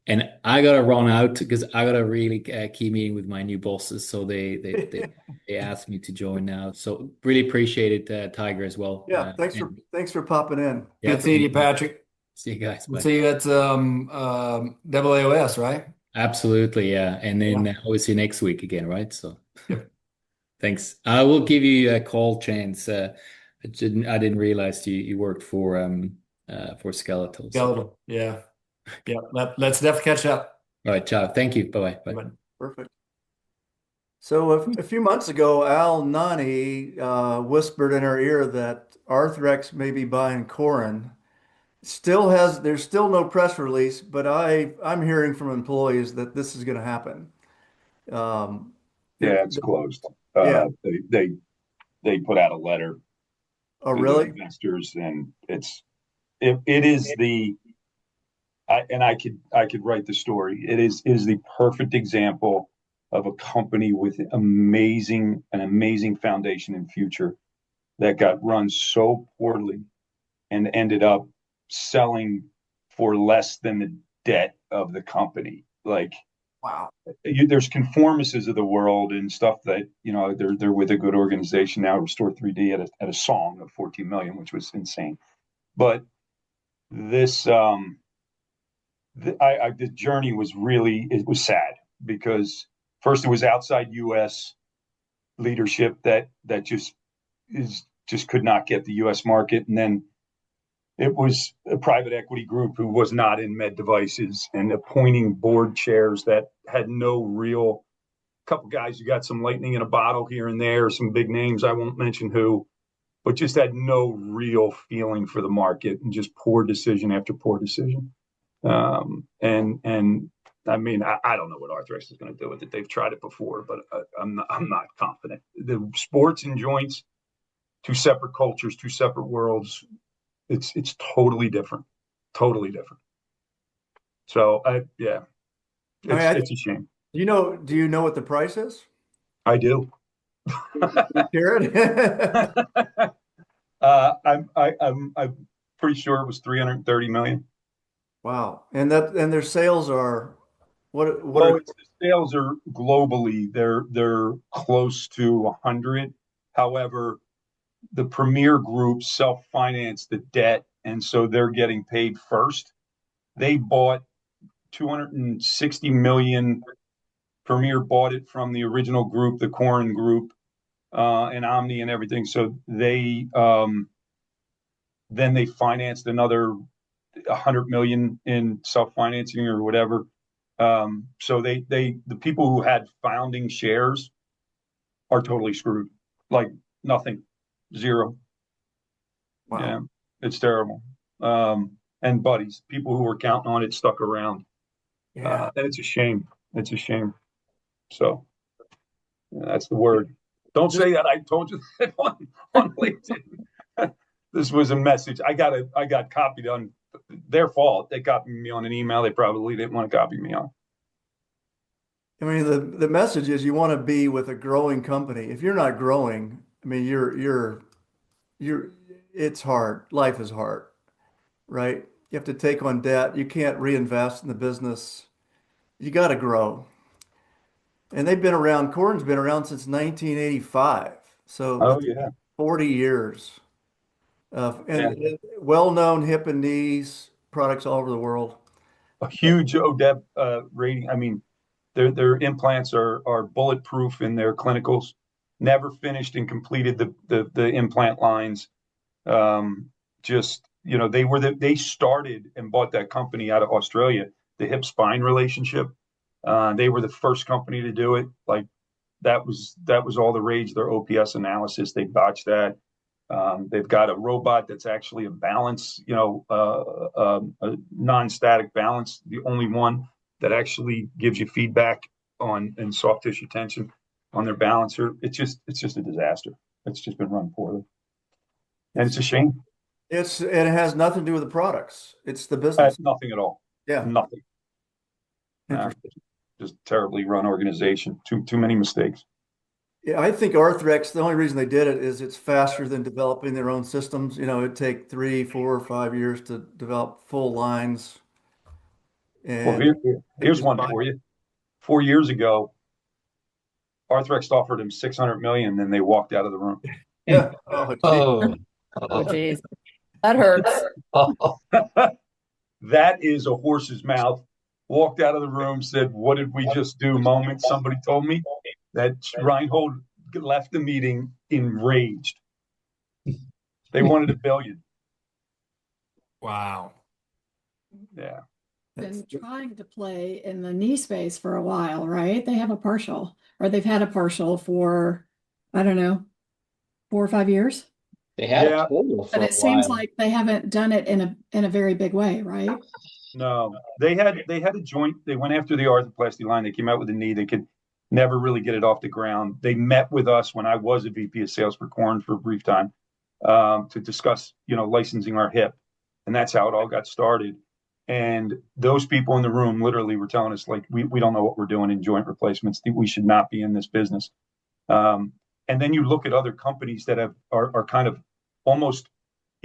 Speaker 5: And I gotta run out because I got a really key meeting with my new bosses. So they asked me to join now. So really appreciate it, Tiger, as well.
Speaker 1: Yeah, thanks for popping in.
Speaker 2: Good seeing you, Patrick.
Speaker 5: See you guys.
Speaker 2: We'll
Speaker 5: Bye.
Speaker 2: see you at AAOS, right?
Speaker 5: Absolutely, yeah. And then obviously next week again, right? So thanks. I will give you a call, Chance. I didn't realize you worked for Skeletal.
Speaker 2: Skeletal, yeah. Yeah, let's definitely catch up.
Speaker 5: All right, ciao. Thank you. Bye-bye. Bye.
Speaker 2: Bye.
Speaker 1: Perfect. So a few months ago, Al Nani whispered in our ear that Arthrex may be buying Corin. There's still no press release, but I'm hearing from employees that this is going to happen.
Speaker 4: Yeah, it's closed.
Speaker 1: Yeah.
Speaker 4: They put out a letter
Speaker 1: Oh,
Speaker 4: to
Speaker 1: really?
Speaker 4: the investors, and it is I could write the story. It is the perfect example of a company with an amazing foundation and future that got run so poorly and ended up selling for less than the debt of the company. Like,
Speaker 1: Wow.
Speaker 4: there's conformists of the world and stuff that they're with a good organization now. Restore 3D at a song of 14 million, which was insane. But this the journey was sad because first it was outside U.S. leadership that just could not get the U.S. market, and then it was a private equity group who was not in med devices and appointing board chairs that had no real, couple guys who got some lightning in a bottle here and there, some big names, I won't mention who, but just had no real feeling for the market and just poor decision after poor decision. And I mean, I don't know what Arthrex is going to do with it. They've tried it before, but I'm not confident. The sports and joints, two separate cultures, two separate worlds. It's totally different. So it's a shame.
Speaker 1: Do you know what the price is?
Speaker 4: I do.
Speaker 1: Hear it?
Speaker 4: I'm pretty sure it was 330 million.
Speaker 1: Wow. And their sales are what
Speaker 4: Well, the sales are globally, they're close to 100. However, the Premier Group self-financed the debt, and so they're getting paid first. They bought 260 million. Premier bought it from the original group, the Corin Group, and Omni and everything. So they then they financed another 100 million in self-financing or whatever. So the people who had founding shares are totally screwed. Like nothing. Zero.
Speaker 1: Wow.
Speaker 4: Yeah, it's terrible. And buddies, people who were counting on it stuck around.
Speaker 1: Yeah.
Speaker 4: And it's a shame. It's a shame. So that's the word. Don't say that. I told you that on LinkedIn. This was a message. I got copied on their fault. They copied me on an email they probably didn't want to copy me on.
Speaker 1: I mean, the message is you want to be with a growing company. If you're not growing, I mean, it's hard. Life is hard, right? You have to take on debt. You can't reinvest in the business. You got to grow. And Corin's been around since 1985. So
Speaker 4: yeah.
Speaker 1: 40 years. And well-known hip and knees products all over the world.
Speaker 4: A huge ODEB rating. I mean, their implants are bulletproof in their clinicals. Never finished and completed the implant lines. They started and bought that company out of Australia, the hip spine relationship. They were the first company to do it. Like that was all the rage. Their OPS analysis, they botched that. They've got a robot that's actually a balance, a non-static balance, the only one that actually gives you feedback and soft tissue tension on their balancer. It's just a disaster. It's just been run poorly, and it's a shame.
Speaker 1: It has nothing to do with the products. It's the
Speaker 4: It
Speaker 1: business.
Speaker 4: has nothing at all.
Speaker 1: Yeah.
Speaker 4: Nothing. Just terribly run organization. Too many mistakes.
Speaker 1: Yeah, I think Arthrex, the only reason they did it is it's faster than developing their own systems. It'd take 3, 4, or 5 years to develop full lines.
Speaker 4: Well,
Speaker 1: And
Speaker 4: here's one for you. 4 years ago, Arthrex offered him $600 million, and they walked out of the room.
Speaker 1: yeah. Oh,
Speaker 6: Oh,
Speaker 7: Oh, geez. That hurts.
Speaker 4: That is a horse's mouth. Walked out of the room, said, "What did we just do?" Moment somebody told me that Reinhold left the meeting enraged. They wanted $1 billion.
Speaker 2: Wow.
Speaker 4: Yeah.
Speaker 9: Been trying to play in the knee space for a while, right? They have a partial, or they've had a partial for, I don't know, 4 or 5 years.
Speaker 8: They had
Speaker 4: Yeah.
Speaker 8: a total for
Speaker 9: But
Speaker 8: a
Speaker 9: it seems
Speaker 8: while.
Speaker 9: like they haven't done it in a very big way, right?
Speaker 4: No, they had a joint. They went after the arthroplasty line. They came out with a knee. They could never really get it off the ground. They met with us when I was a VP of sales for Corin for a brief time to discuss, licensing our hip, and that's how it all got started. And those people in the room literally were telling us, like, we don't know what we're doing in joint replacements. We should not be in this business. And then you look at other companies that are kind of almost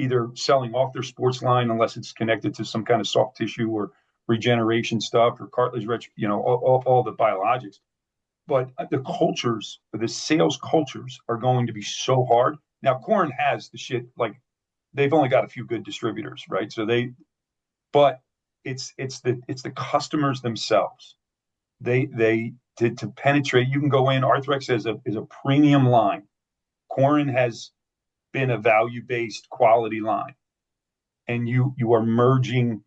Speaker 4: either selling off their sports line unless it's connected to some kind of soft tissue or regeneration stuff or cartilage, all the biologics. But the sales cultures are going to be so hard. Now, Corin has the shit, like, they've only got a few good distributors, right? But it's the customers themselves. To penetrate, you can go in. Arthrex is a premium line. Corin has been a value-based quality line, and you are merging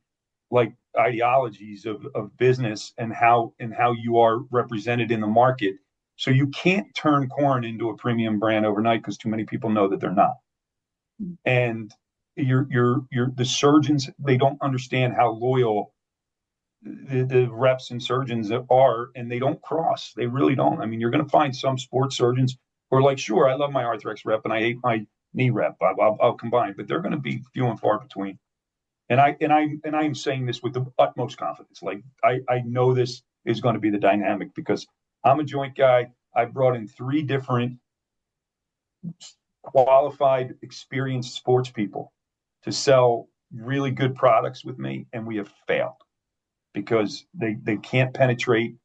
Speaker 4: like ideologies of business and how you are represented in the market. So you can't turn Corin into a premium brand overnight because too many people know that they're not. And the surgeons, they don't understand how loyal the reps and surgeons are, and they don't cross. They really don't. I mean, you're going to find some sports surgeons who are like, sure, I love my Arthrex rep and I hate my knee rep. I'll combine, but they're going to be few and far between. And I'm saying this with the utmost confidence. Like, I know this is going to be the dynamic because I'm a joint guy. I brought in 3 different qualified, experienced sports people to sell really good products with me, and we have failed because they can't penetrate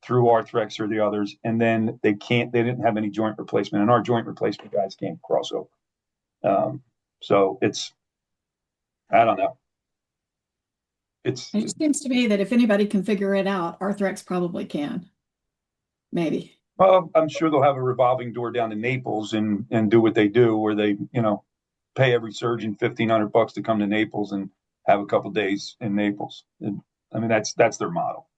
Speaker 4: through Arthrex or the others, and then they didn't have any joint replacement, and our joint replacement guys can't cross over. So I don't know.
Speaker 9: It just seems to me that if anybody can figure it out, Arthrex probably can. Maybe.
Speaker 4: Well, I'm sure they'll have a revolving door down in Naples and do what they do, where they, pay every surgeon $1,500 to come to Naples and have a couple days in Naples. And, I mean, that's their model.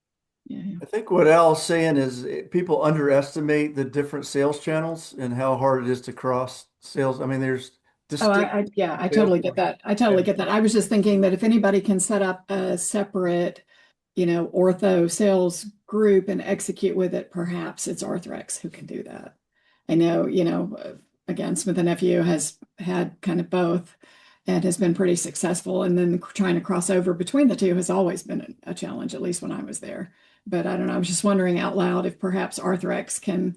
Speaker 9: Yeah.
Speaker 1: I think what Al's saying is people underestimate the different sales channels and how hard it is to cross sales. I mean, there's
Speaker 9: I totally get that. I was just thinking that if anybody can set up a separate, ortho sales group and execute with it, perhaps it's Arthrex who can do that. I know, again, Smith and Nephew has had kind of both and has been pretty successful. And then trying to cross over between the two has always been a challenge, at least when I was there. But I don't know. I was just wondering out loud if perhaps Arthrex can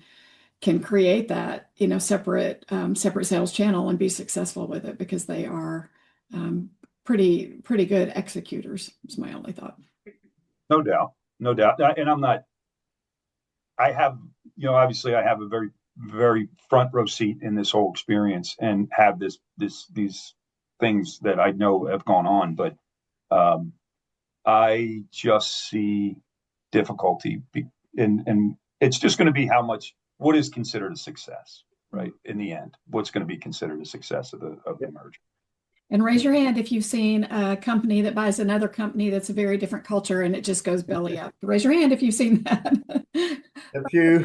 Speaker 9: create that, separate sales channel and be successful with it because they are pretty good executors. Is my only thought.
Speaker 4: No doubt. And I have a very, very front row seat in this whole experience and have these things that I know have gone on, but I just see difficulty and it's just going to be what is considered a success, right? In the end, what's going to be considered a success of the merger.
Speaker 9: And raise your hand if you've seen a company that buys another company that's a very different culture and it just goes belly up. Raise your hand if you've seen that.
Speaker 4: The few,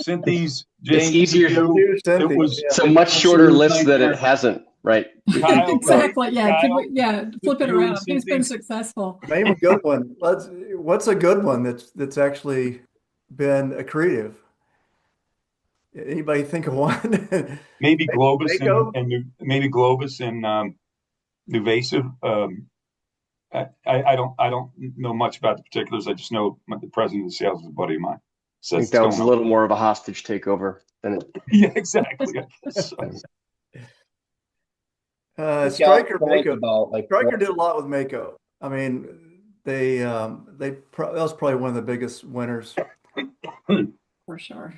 Speaker 4: Synthes,
Speaker 8: It's easier.
Speaker 4: it was
Speaker 8: It's a much shorter list that it hasn't
Speaker 10: right?
Speaker 4: Kyle,
Speaker 9: Exactly. Yeah.
Speaker 4: Kyle,
Speaker 9: Flip it
Speaker 4: doing
Speaker 9: around.
Speaker 4: the same
Speaker 9: Who's been
Speaker 4: thing.
Speaker 9: successful?
Speaker 1: Name a good one. What's a good one that's actually been accretive? Anybody think of one?
Speaker 4: Maybe Globus
Speaker 1: Mako?
Speaker 4: maybe Globus and Nuvasive. I don't know much about the particulars. I just know the president of sales is a buddy of mine.
Speaker 10: I
Speaker 4: So
Speaker 10: think
Speaker 4: it's
Speaker 10: that was
Speaker 4: going
Speaker 10: a
Speaker 4: on.
Speaker 10: little more of a hostage takeover than it.
Speaker 4: Yeah, exactly. I guess so.
Speaker 1: Stryker
Speaker 8: point
Speaker 1: Mako.
Speaker 8: about like
Speaker 1: Stryker did a lot with Mako. I mean, that was probably one of the biggest winners.
Speaker 9: For sure.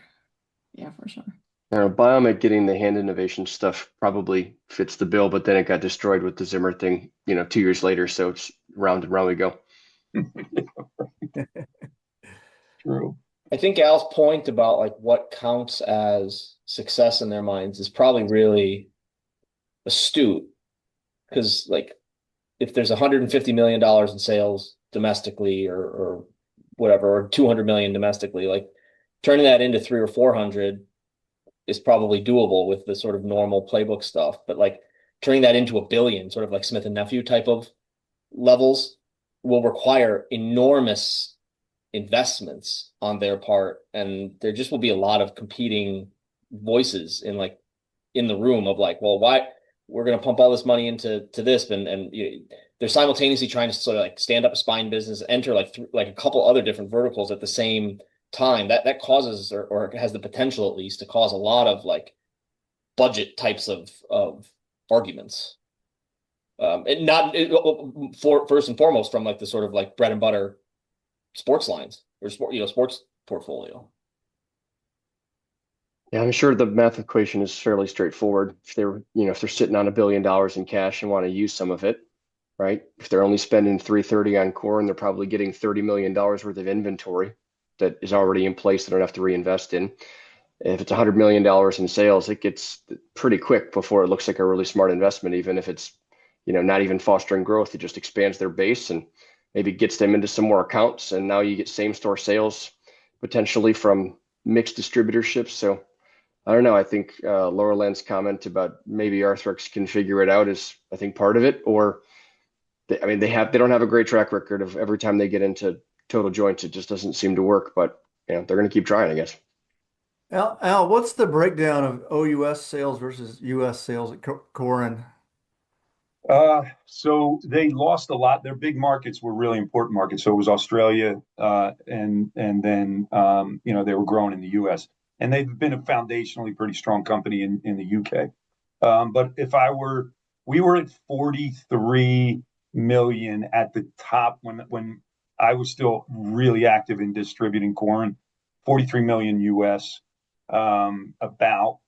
Speaker 9: Yeah, for sure.
Speaker 10: Biomet getting the hand innovation stuff probably fits the bill, but then it got destroyed with the Zimmer thing, 2 years later. So it's round and round we go.
Speaker 4: True.
Speaker 8: I think Al's point about like what counts as success in their minds is probably really astute, because like if there's $150 million in sales domestically or whatever, or 200 million domestically, like turning that into 300 or 400 is probably doable with the sort of normal playbook stuff. But like turning that into $1 billion, sort of like Smith and Nephew type of levels, will require enormous investments on their part, and there just will be a lot of competing voices in the room of like, well, why we're going to pump all this money into this, and they're simultaneously trying to sort of like stand up a spine business, enter like a couple other different verticals at the same time. That causes or has the potential at least to cause a lot of like budget types of arguments. And not first and foremost from like the sort of like bread and butter sports lines or sports portfolio.
Speaker 10: Yeah, I'm sure the math equation is fairly straightforward. If they're sitting on $1 billion in cash and want to use some of it, right? If they're only spending $330 on core, and they're probably getting $30 million worth of inventory that is already in place, they don't have to reinvest in. If it's $100 million in sales, it gets pretty quick before it looks like a really smart investment, even if it's not even fostering growth. It just expands their base and maybe gets them into some more accounts. And now you get same store sales potentially from mixed distributorships. So I don't know. I think Laura Land's comment about maybe Arthrex can figure it out is, I think, part of it. Or they don't have a great track record of every time they get into total joints, it just doesn't seem to work. But they're going to keep trying, I guess.
Speaker 1: Al, what's the breakdown of OUS sales versus US sales at Corin?
Speaker 4: So they lost a lot. Their big markets were really important markets. So it was Australia, and then they were growing in the US, and they've been a foundationally pretty strong company in the UK. But we were at 43 million at the top when I was still really active in distributing Corin. 43 million US, about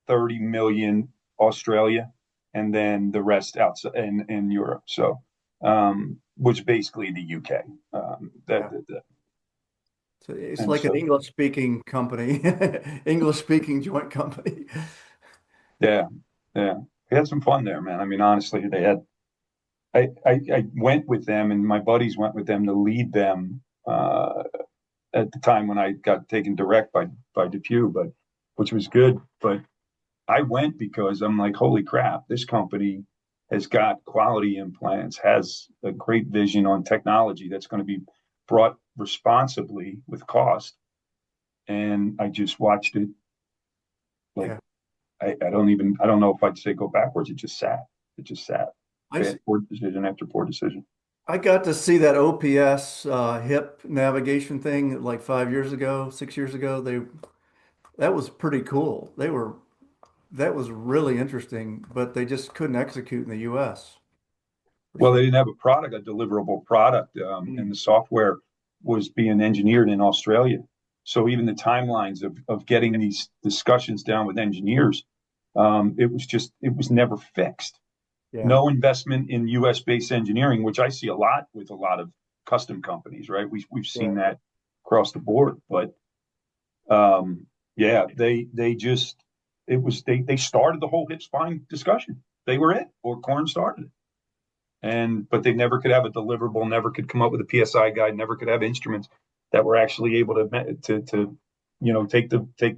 Speaker 4: 30 million Australia, and then the rest outside in Europe. So, which basically the UK.
Speaker 1: So it's like an English-speaking company, English-speaking joint company.
Speaker 4: Yeah. We had some fun there, man. I mean, honestly, I went with them, and my buddies went with them to lead them at the time when I got taken direct by Depew, which was good. But I went because I'm like, holy crap, this company has got quality implants, has a great vision on technology that's going to be brought responsibly with cost. And I just watched it. I don't know if I'd say go backwards. It just sat. Poor decision after poor decision.
Speaker 1: I got to see that OPS hip navigation thing like 5 years ago, 6 years ago. That was pretty cool. That was really interesting, but they just couldn't execute in the US.
Speaker 4: Well, they didn't have a deliverable product, and the software was being engineered in Australia. So even the timelines of getting these discussions down with engineers, it was never fixed.
Speaker 1: Yeah.
Speaker 4: No investment in US-based engineering, which I see a lot with a lot of custom companies, right? We've seen that across the board, but they started the whole hip spine discussion. They were it, or Corin started it. But they never could have a deliverable, never could come up with a PSI guide, never could have instruments that were actually able to take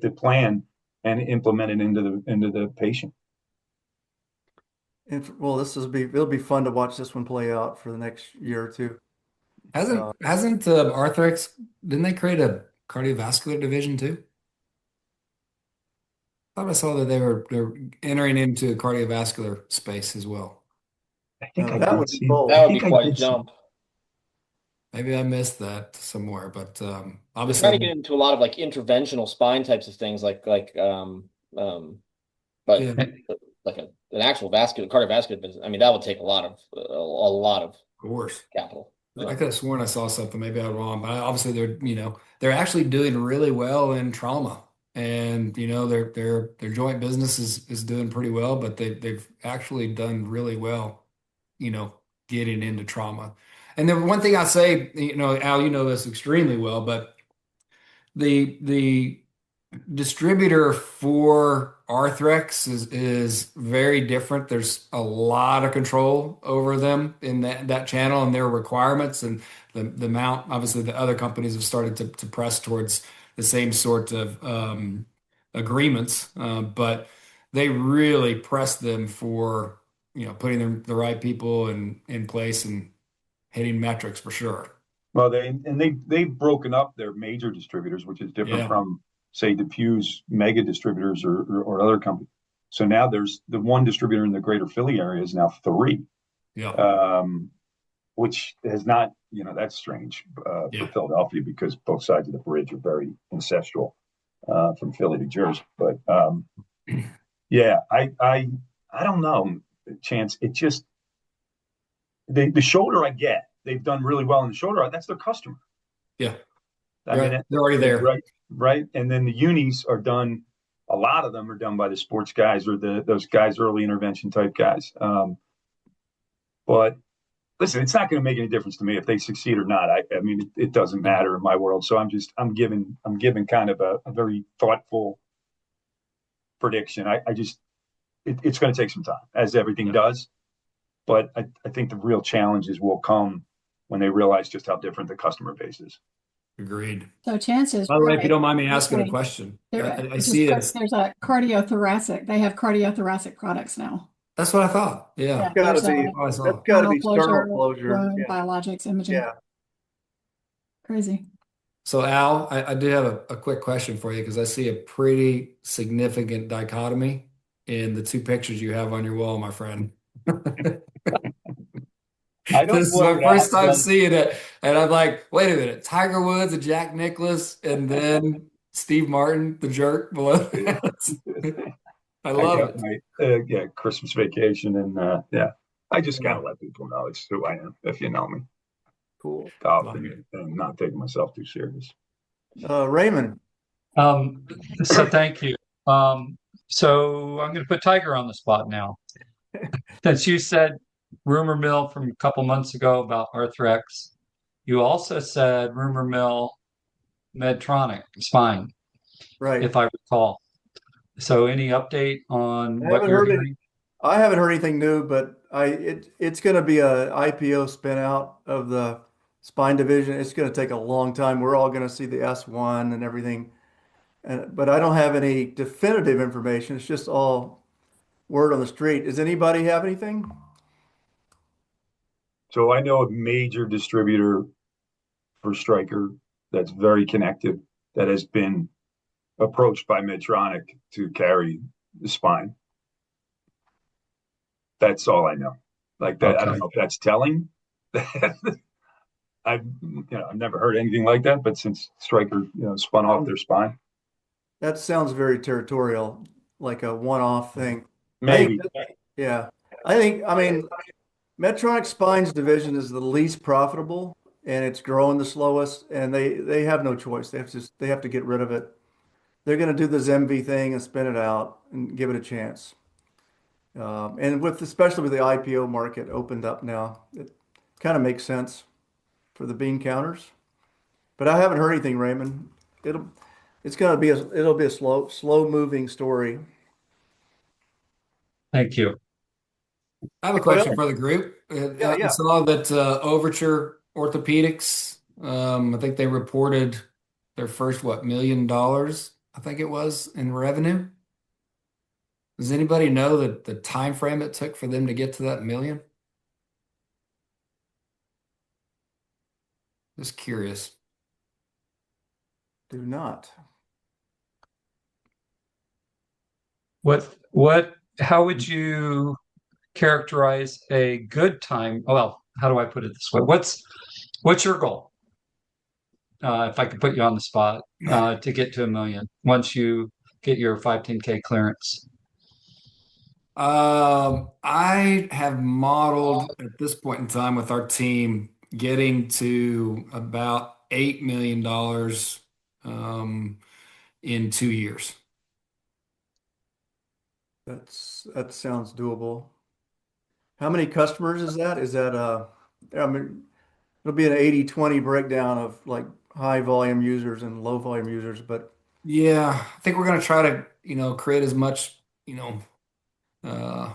Speaker 4: the plan and implement it into the patient.
Speaker 1: And well, it'll be fun to watch this one play out for the next year or two.
Speaker 2: Hasn't Arthrex, didn't they create a cardiovascular division too? I thought I saw that they're entering into cardiovascular space as well.
Speaker 4: I think I
Speaker 1: That
Speaker 4: did
Speaker 1: would be
Speaker 4: see.
Speaker 1: bold.
Speaker 8: That
Speaker 4: I
Speaker 8: would be
Speaker 4: think I
Speaker 8: quite a
Speaker 4: did see.
Speaker 8: jump.
Speaker 2: Maybe I missed that somewhere, but
Speaker 8: They're trying to
Speaker 2: obviously,
Speaker 8: get into a lot of like interventional spine types of things, but
Speaker 2: yeah,
Speaker 8: like an actual cardiovascular business. I mean, that would take a lot of
Speaker 2: of course.
Speaker 8: capital.
Speaker 2: I could have sworn I saw something. Maybe I'm wrong, but obviously they're actually doing really well in trauma, and their joint business is doing pretty well, but they've actually done really well, getting into trauma. And the one thing I say, Al, you know this extremely well, but the distributor for Arthrex is very different. There's a lot of control over them in that channel and their requirements and the amount. Obviously, the other companies have started to press towards the same sort of agreements, but they really press them for putting the right people in place and hitting metrics for sure.
Speaker 4: Well, they've broken up their major distributors, which is different
Speaker 2: Yeah.
Speaker 4: from, say, diffuse mega distributors or other companies. So now there's the one distributor in the greater Philly area is now three,
Speaker 2: Yeah.
Speaker 4: which has not, that's strange
Speaker 2: Yeah.
Speaker 4: for Philadelphia because both sides of the bridge are very ancestral from Philly to Jersey. But yeah, I don't know, Chance. It just the shoulder I get. They've done really well in the shoulder. That's their customer.
Speaker 2: Yeah.
Speaker 4: I
Speaker 2: Right.
Speaker 4: mean,
Speaker 2: They're already there.
Speaker 4: right. And then the unis are done. A lot of them are done by the sports guys or those guys, early intervention type guys. But listen, it's not going to make any difference to me if they succeed or not. I mean, it doesn't matter in my world. So I'm giving kind of a very thoughtful prediction. It's going to take some time, as everything does. But I think the real challenges will come when they realize just how different the customer base is.
Speaker 2: Agreed.
Speaker 9: So chances.
Speaker 2: By the way, if you
Speaker 9: right.
Speaker 2: don't mind me asking a
Speaker 9: Okay.
Speaker 2: question,
Speaker 9: There-
Speaker 2: I see it.
Speaker 9: There's a cardiothoracic. They have cardiothoracic products now.
Speaker 2: That's what I thought. Yeah.
Speaker 9: Yeah,
Speaker 1: Gotta
Speaker 9: there's
Speaker 1: be,
Speaker 2: Oh, I saw
Speaker 1: that's
Speaker 2: it.
Speaker 1: gotta be
Speaker 9: sternal
Speaker 1: sternal
Speaker 9: closure,
Speaker 1: closure.
Speaker 9: wound,
Speaker 1: Yeah.
Speaker 9: biologics, imaging.
Speaker 1: Yeah.
Speaker 9: Crazy.
Speaker 2: So Al, I do have a quick question for you because I see a pretty significant dichotomy in the two pictures you have on your wall, my friend. This is my first time seeing it, and I'm like, wait a minute, Tiger Woods and Jack Nicklaus, and then Steve Martin, the jerk below. I love
Speaker 4: got
Speaker 2: it.
Speaker 4: my Christmas vacation, and yeah, I just
Speaker 2: Yeah.
Speaker 4: gotta let people know it's who I am. If you know me,
Speaker 1: Cool.
Speaker 4: golf
Speaker 2: Love it.
Speaker 4: and not taking myself too serious.
Speaker 1: Raymond.
Speaker 6: So thank you. So I'm going to put Tiger on the spot now. Since you said rumor mill from a couple months ago about Arthrex, you also said rumor mill Medtronic spine,
Speaker 1: Right.
Speaker 6: if I recall. So any update on
Speaker 1: I
Speaker 6: what
Speaker 1: haven't
Speaker 6: you're
Speaker 1: heard
Speaker 6: hearing?
Speaker 1: I haven't heard anything new, but it's going to be a IPO spin out of the spine division. It's going to take a long time. We're all going to see the S1 and everything. But I don't have any definitive information. It's just all word on the street. Does anybody have anything?
Speaker 4: So I know a major distributor for Stryker that's very connected that has been approached by Medtronic to carry the spine. That's all I know. Like that, I don't
Speaker 6: Okay.
Speaker 4: know if that's telling. I've never heard anything like that. But since Stryker spun off their spine,
Speaker 1: That sounds very territorial, like a one-off thing.
Speaker 4: maybe.
Speaker 1: Yeah. I mean, Medtronic Spine's division is the least profitable and it's growing the slowest, and they have no choice. They have to get rid of it. They're going to do the ZMV thing and spin it out and give it a chance. And especially with the IPO market opened up now, it kind of makes sense for the bean counters. But I haven't heard anything, Raymond. It'll be a slow moving story.
Speaker 6: Thank you.
Speaker 2: I have a question for the group. I
Speaker 1: Yeah.
Speaker 2: saw that Overture Orthopedics, I think they reported their first, $1 million, I think it was, in revenue. Does anybody know the time frame it took for them to get to that million? Just curious.
Speaker 1: Do not.
Speaker 6: How would you characterize a good time? Well, how do I put it this way? What's your goal? If I could put you on the spot, to get to a million once you get your 510(k) clearance.
Speaker 2: I have modeled at this point in time with our team getting to about $8 million in 2 years.
Speaker 1: That sounds doable. How many customers is that? Is that I mean, it'll be an 80-20 breakdown of like high volume users and low volume users, but
Speaker 2: Yeah, I think we're going to try to, create as much, uh,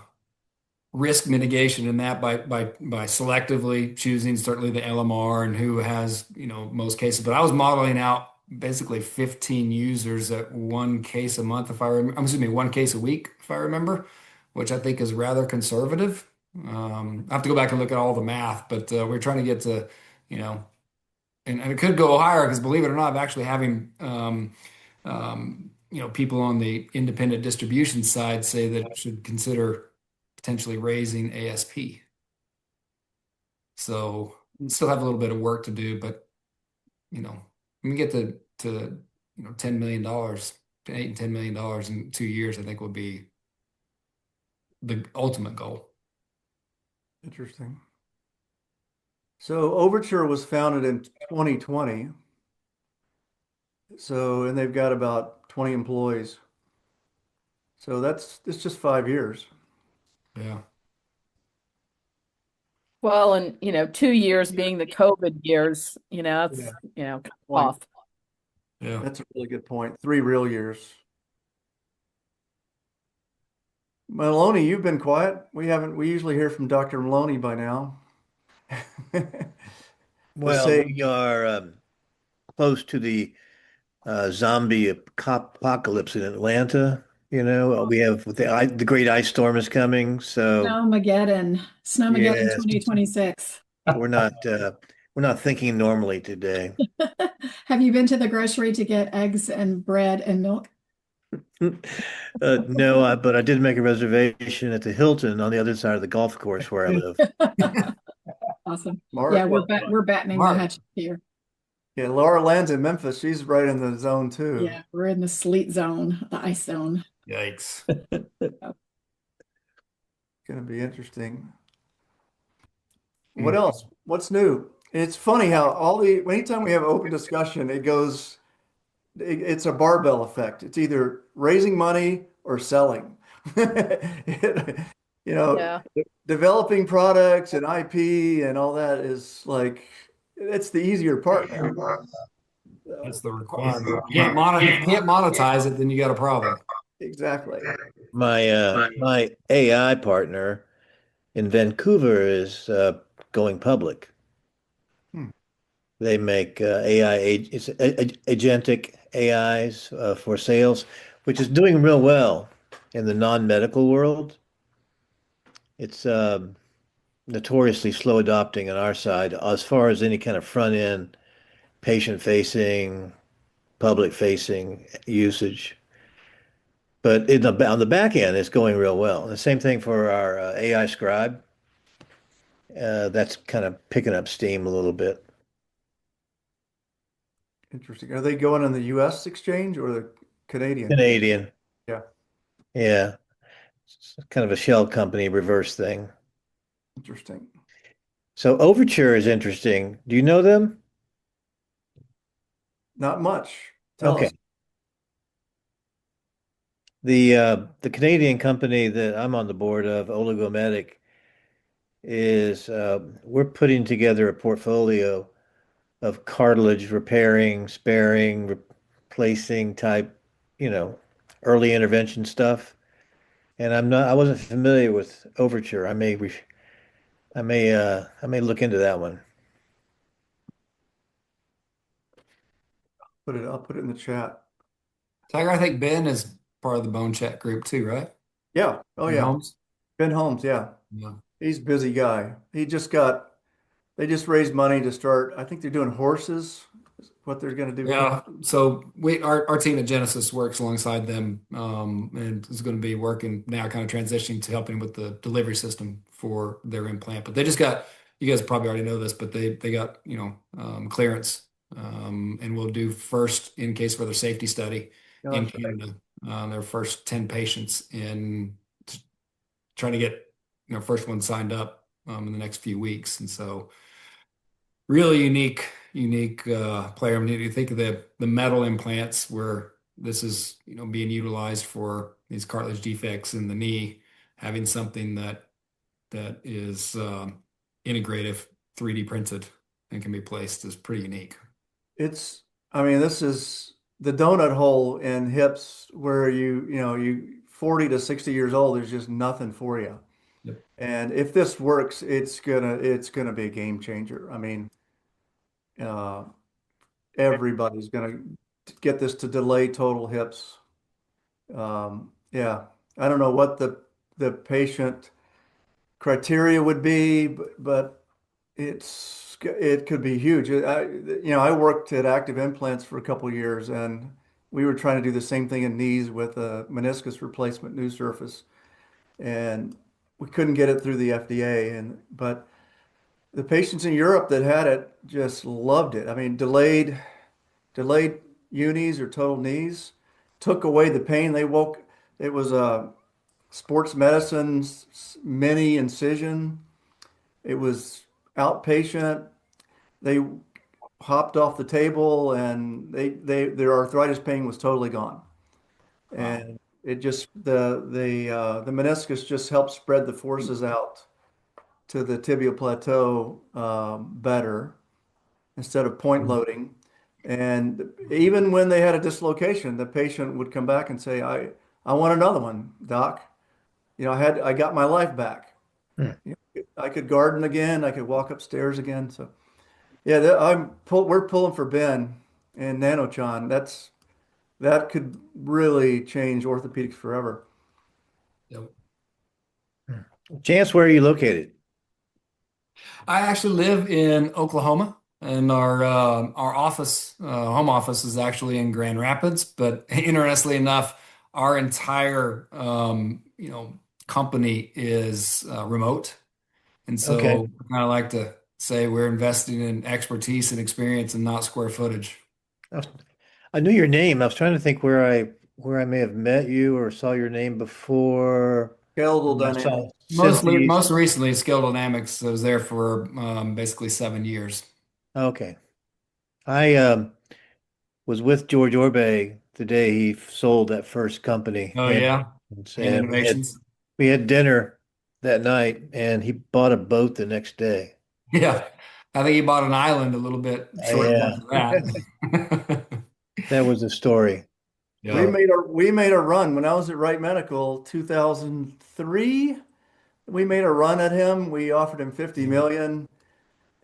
Speaker 2: risk mitigation in that by selectively choosing certainly the LMR and who has, most cases. But I was modeling out basically 15 users at one case a month, if I remember, excuse me, one case a week, if I remember, which I think is rather conservative. I have to go back and look at all the math, but we're trying to get to, you know, and it could go higher because believe it or not, I'm actually having people on the independent distribution side say that it should consider potentially raising ASP. So still have a little bit of work to do, but when we get to $10 million, to $8 and $10 million in 2 years, I think will be the ultimate goal.
Speaker 1: interesting. So Overture was founded in 2020. So, and they've got about 20 employees. So it's just 5 years.
Speaker 2: Yeah.
Speaker 7: Well, and 2 years being the COVID years, that's kind of
Speaker 1: Point.
Speaker 7: off.
Speaker 2: Yeah.
Speaker 1: That's a really good point. 3 real years. Maloney, you've been quiet. We usually hear from Dr. Maloney by now.
Speaker 11: Well,
Speaker 1: say,
Speaker 11: we are close to the zombie apocalypse in Atlanta. We have the great ice storm is coming, so
Speaker 9: Snowmageddon
Speaker 11: yes,
Speaker 9: 2026.
Speaker 11: we're not uh, we're not thinking normally today.
Speaker 9: Have you been to the grocery to get eggs and bread and milk?
Speaker 11: No, but I did make a reservation at the Hilton on the other side of the golf course where I live.
Speaker 9: Awesome.
Speaker 1: Mark,
Speaker 9: Yeah, we're battening the
Speaker 2: Mark.
Speaker 9: hatch here.
Speaker 1: yeah, Laura lands in Memphis. She's right in the zone too.
Speaker 9: Yeah, we're in the sleet zone, the ice zone.
Speaker 2: Yikes.
Speaker 1: Going to be interesting. What else? What's new? It's funny how anytime we have open discussion, it's a barbell effect. It's either raising money or selling.
Speaker 7: Yeah.
Speaker 1: Developing products and IP and all that is like, it's the easier part now.
Speaker 2: That's the requirement. If you can't monetize it, then you got a problem.
Speaker 1: Exactly.
Speaker 11: My AI partner in Vancouver is going public. They make agentic AIs for sales, which is doing real well in the non-medical world. It's notoriously slow adopting on our side as far as any kind of front end, patient-facing, public-facing usage. But on the back end, it's going real well. The same thing for our AI scribe. That's kind of picking up steam a little bit.
Speaker 1: Interesting. Are they going on the US exchange or the Canadian?
Speaker 11: Canadian.
Speaker 1: Yeah.
Speaker 11: Yeah. It's kind of a shell company reverse thing.
Speaker 1: Interesting.
Speaker 11: So Overture is interesting. Do you know them?
Speaker 1: Not much. Tell
Speaker 11: Okay.
Speaker 1: us.
Speaker 11: The Canadian company that I'm on the board of, Oligomedic, is we're putting together a portfolio of cartilage repairing, sparing, replacing type, early intervention stuff. And I wasn't familiar with Overture. I may look into that one.
Speaker 1: I'll put it in the chat.
Speaker 2: Tiger, I think Ben is part of the BoneChat group too, right?
Speaker 1: Yeah. Oh
Speaker 2: Ben
Speaker 1: yeah.
Speaker 2: Holmes?
Speaker 1: Ben Holmes. Yeah.
Speaker 2: Yeah.
Speaker 1: He's a busy guy. They just raised money to start. I think they're doing horses, is what they're going to do first.
Speaker 2: Yeah, so our team at Genesis works alongside them, and is going to be working now, kind of transitioning to helping with the delivery system for their implant. But they just got, you guys probably already know this, but they got, clearance, and will do first in case for their safety study in
Speaker 1: Gosh,
Speaker 2: Canada, their first 10 patients in trying to get, first one signed up, in the next few weeks. And so really unique player. I mean, you think of the metal implants where this is being utilized for these cartilage defects in the knee, having something that is integrative, 3D printed, and can be placed is pretty unique.
Speaker 1: I mean, this is the donut hole in hips where you 40 to 60 years old, there's just nothing for you.
Speaker 2: Yep.
Speaker 1: And if this works, it's gonna be a game changer. I mean, uh, everybody's gonna get this to delay total hips. Yeah, I don't know what the patient criteria would be, but it could be huge. I worked at Active Implants for a couple of years, and we were trying to do the same thing in knees with a meniscus replacement new surface, and we couldn't get it through the FDA. But the patients in Europe that had it just loved it. I mean, delayed unis or total knees, took away the pain. It was a sports medicine mini incision. It was outpatient. They hopped off the table and their arthritis pain was totally gone.
Speaker 2: Wow.
Speaker 1: And it just the meniscus just helped spread the forces out to the tibial plateau better instead of point loading. And even when they had a dislocation, the patient would come back and say, I want another one, doc. I got my life back.
Speaker 11: Hmm.
Speaker 1: I could garden again. I could walk upstairs again. So yeah, we're pulling for Ben and Nanochan. That could really change orthopedics forever.
Speaker 2: Yep.
Speaker 11: Chance, where are you located?
Speaker 2: I actually live in Oklahoma, and our office, home office, is actually in Grand Rapids. But interestingly enough, our entire company is remote, and
Speaker 11: Okay.
Speaker 2: so I kind of like to say we're investing in expertise and experience and not square footage.
Speaker 11: I was- I knew your name. I was trying to think where I may have met you or saw your name before.
Speaker 1: Skeletal
Speaker 11: I saw
Speaker 1: dynamics.
Speaker 11: Synthes.
Speaker 2: Most recently, Skill Dynamics. I was there for basically 7 years.
Speaker 11: Okay. I was with George Orbe the day he sold that first company,
Speaker 2: Oh
Speaker 11: and
Speaker 2: yeah, and
Speaker 11: and
Speaker 2: innovations.
Speaker 11: we had dinner that night, and he bought a boat the next day.
Speaker 2: Yeah, I think he bought an island a little bit shortly
Speaker 11: Yeah,
Speaker 2: after that.
Speaker 11: that was the story.
Speaker 2: Yeah.
Speaker 1: We made a run when I was at Wright Medical, 2003. We made a run at him. We offered him 50 million,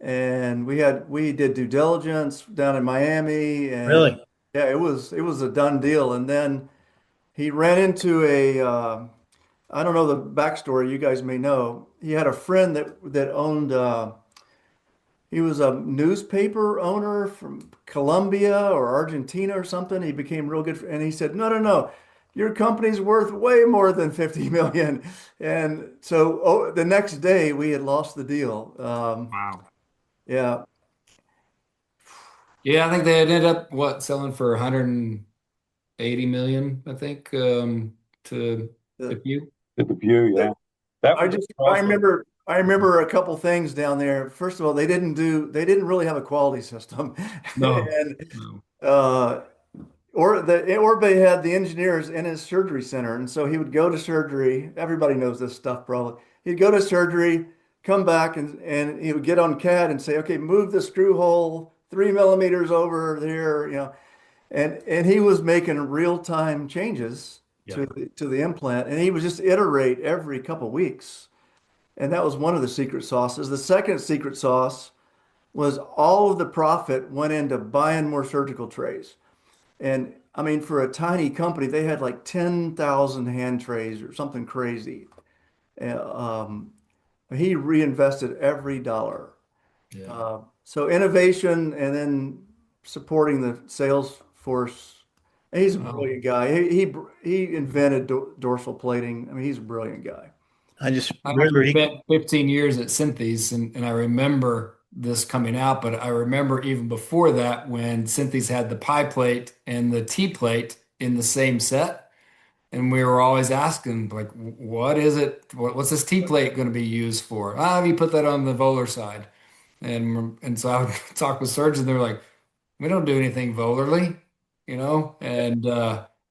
Speaker 1: and we did due diligence down in Miami, and
Speaker 11: Really?
Speaker 1: yeah, it was a done deal. And then he ran into I don't know the backstory. You guys may know. He had a friend that owned. He was a newspaper owner from Colombia or Argentina or something. He became real good, and he said, "No, no, no, your company's worth way more than 50 million." And so the next day we had lost the deal.
Speaker 2: Wow.
Speaker 1: Yeah,
Speaker 2: Yeah, I think they had ended up selling for 180 million, I think, to a
Speaker 1: the,
Speaker 2: few.
Speaker 4: At the View, yeah. That
Speaker 1: I
Speaker 4: was
Speaker 1: just
Speaker 4: also
Speaker 1: I remember a couple things down there. First of all, they didn't really have a quality system,
Speaker 2: No,
Speaker 1: and
Speaker 2: no.
Speaker 1: uh, Orbe had the engineers in his surgery center, and so he would go to surgery. Everybody knows this stuff probably. He'd go to surgery, come back, and he would get on CAD and say, "Okay, move the screw hole 3 millimeters over there," and he was making real time changes
Speaker 2: Yeah.
Speaker 1: to the implant, and he would just iterate every couple weeks, and that was one of the secret sauces. The second secret sauce was all of the profit went into buying more surgical trays. And I mean, for a tiny company, they had like 10,000 hand trays or something crazy. Um, he reinvested every dollar.
Speaker 2: Yeah.
Speaker 1: So innovation and then supporting the sales force. He's a
Speaker 2: Wow.
Speaker 1: brilliant guy. He invented dorsal plating. I mean, he's a brilliant guy.
Speaker 11: I just
Speaker 2: I
Speaker 11: remember
Speaker 2: actually spent 15 years at Synthes, and I remember this coming out, but I remember even before that when Synthes had the pie plate and the T plate in the same set. And we were always asking, like, what is it? What's this T plate going to be used for? Ah, you put that on the volar side. And so I would talk with surgeons, they were like, we don't do anything volarly, and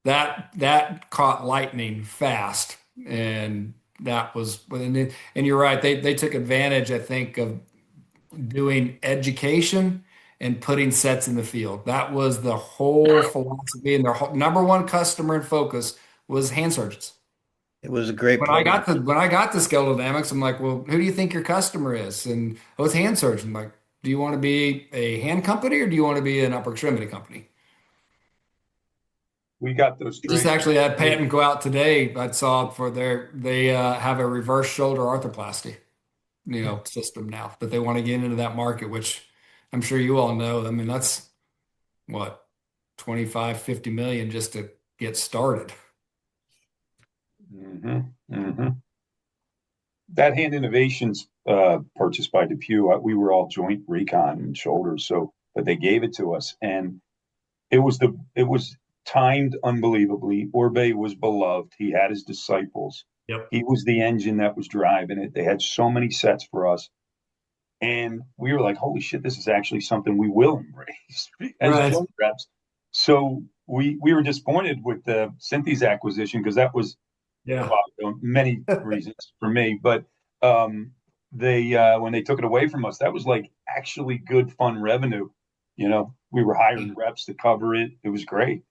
Speaker 2: that caught lightning fast. And that was, and you're right, they took advantage, I think, of doing education and putting sets in the field. That was the whole philosophy, and their whole, number one customer and focus was hand surgeons.
Speaker 11: it was a great
Speaker 2: When I
Speaker 11: program.
Speaker 2: got the when I got the skeletal dynamics, I'm like, well, who do you think your customer is? And oh, it's hand surgeon. I'm like, do you want to be a hand company or do you want to be an upper extremity company?
Speaker 4: We got those
Speaker 2: We just
Speaker 4: trays.
Speaker 2: actually had patent go out today. I saw for they have a reverse shoulder arthroplasty, system now that they want to get into that market, which I'm sure you all know. I mean, that's what, 25, 50 million just to get started.
Speaker 4: Hmm. Hmm. That Hand Innovations purchased by DePuy, we were all joint recon and shoulders, so but they gave it to us, and it was timed unbelievably. Orbe was beloved. He had his disciples.
Speaker 2: Yep.
Speaker 4: He was the engine that was driving it. They had so many sets for us, and we were like, "Holy shit, this is actually something we will embrace as
Speaker 2: Right.
Speaker 4: joint reps." So we were disappointed with the Synthes acquisition because that was
Speaker 2: Yeah.
Speaker 4: many reasons for me, but they when they took it away from us, that was like actually good fun revenue. We were hiring reps to cover it. It was great.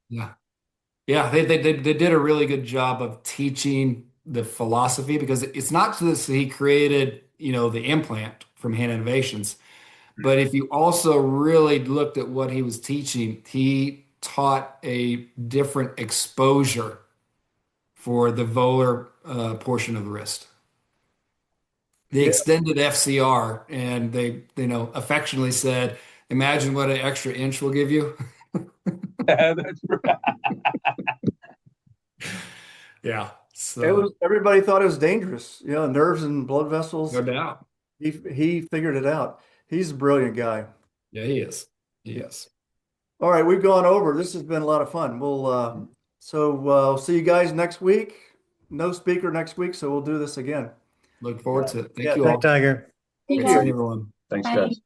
Speaker 2: Yeah. Yeah, they did a really good job of teaching the philosophy because it's not just that he created, the implant from Hand Innovations, but if you also really looked at what he was teaching, he taught a different exposure for the volar portion of the wrist. The
Speaker 1: Yeah.
Speaker 2: extended FCR, and they, affectionately said, "Imagine what an extra inch will give you."
Speaker 4: That's right.
Speaker 2: Yeah.
Speaker 1: It
Speaker 2: So
Speaker 1: was everybody thought it was dangerous, nerves and blood vessels.
Speaker 2: no doubt.
Speaker 1: He figured it out. He's a brilliant guy.
Speaker 2: Yeah, he is. He is.
Speaker 1: All right, we've gone over. This has been a lot of fun. We'll see you guys next week. No speaker next week, so we'll do this again.
Speaker 2: Look forward to it. Thank
Speaker 1: Yeah,
Speaker 2: you
Speaker 11: Thanks,
Speaker 2: all.
Speaker 11: Tiger.
Speaker 2: Great
Speaker 1: Thank
Speaker 2: seeing
Speaker 1: you.
Speaker 2: everyone.
Speaker 4: Thanks, guys.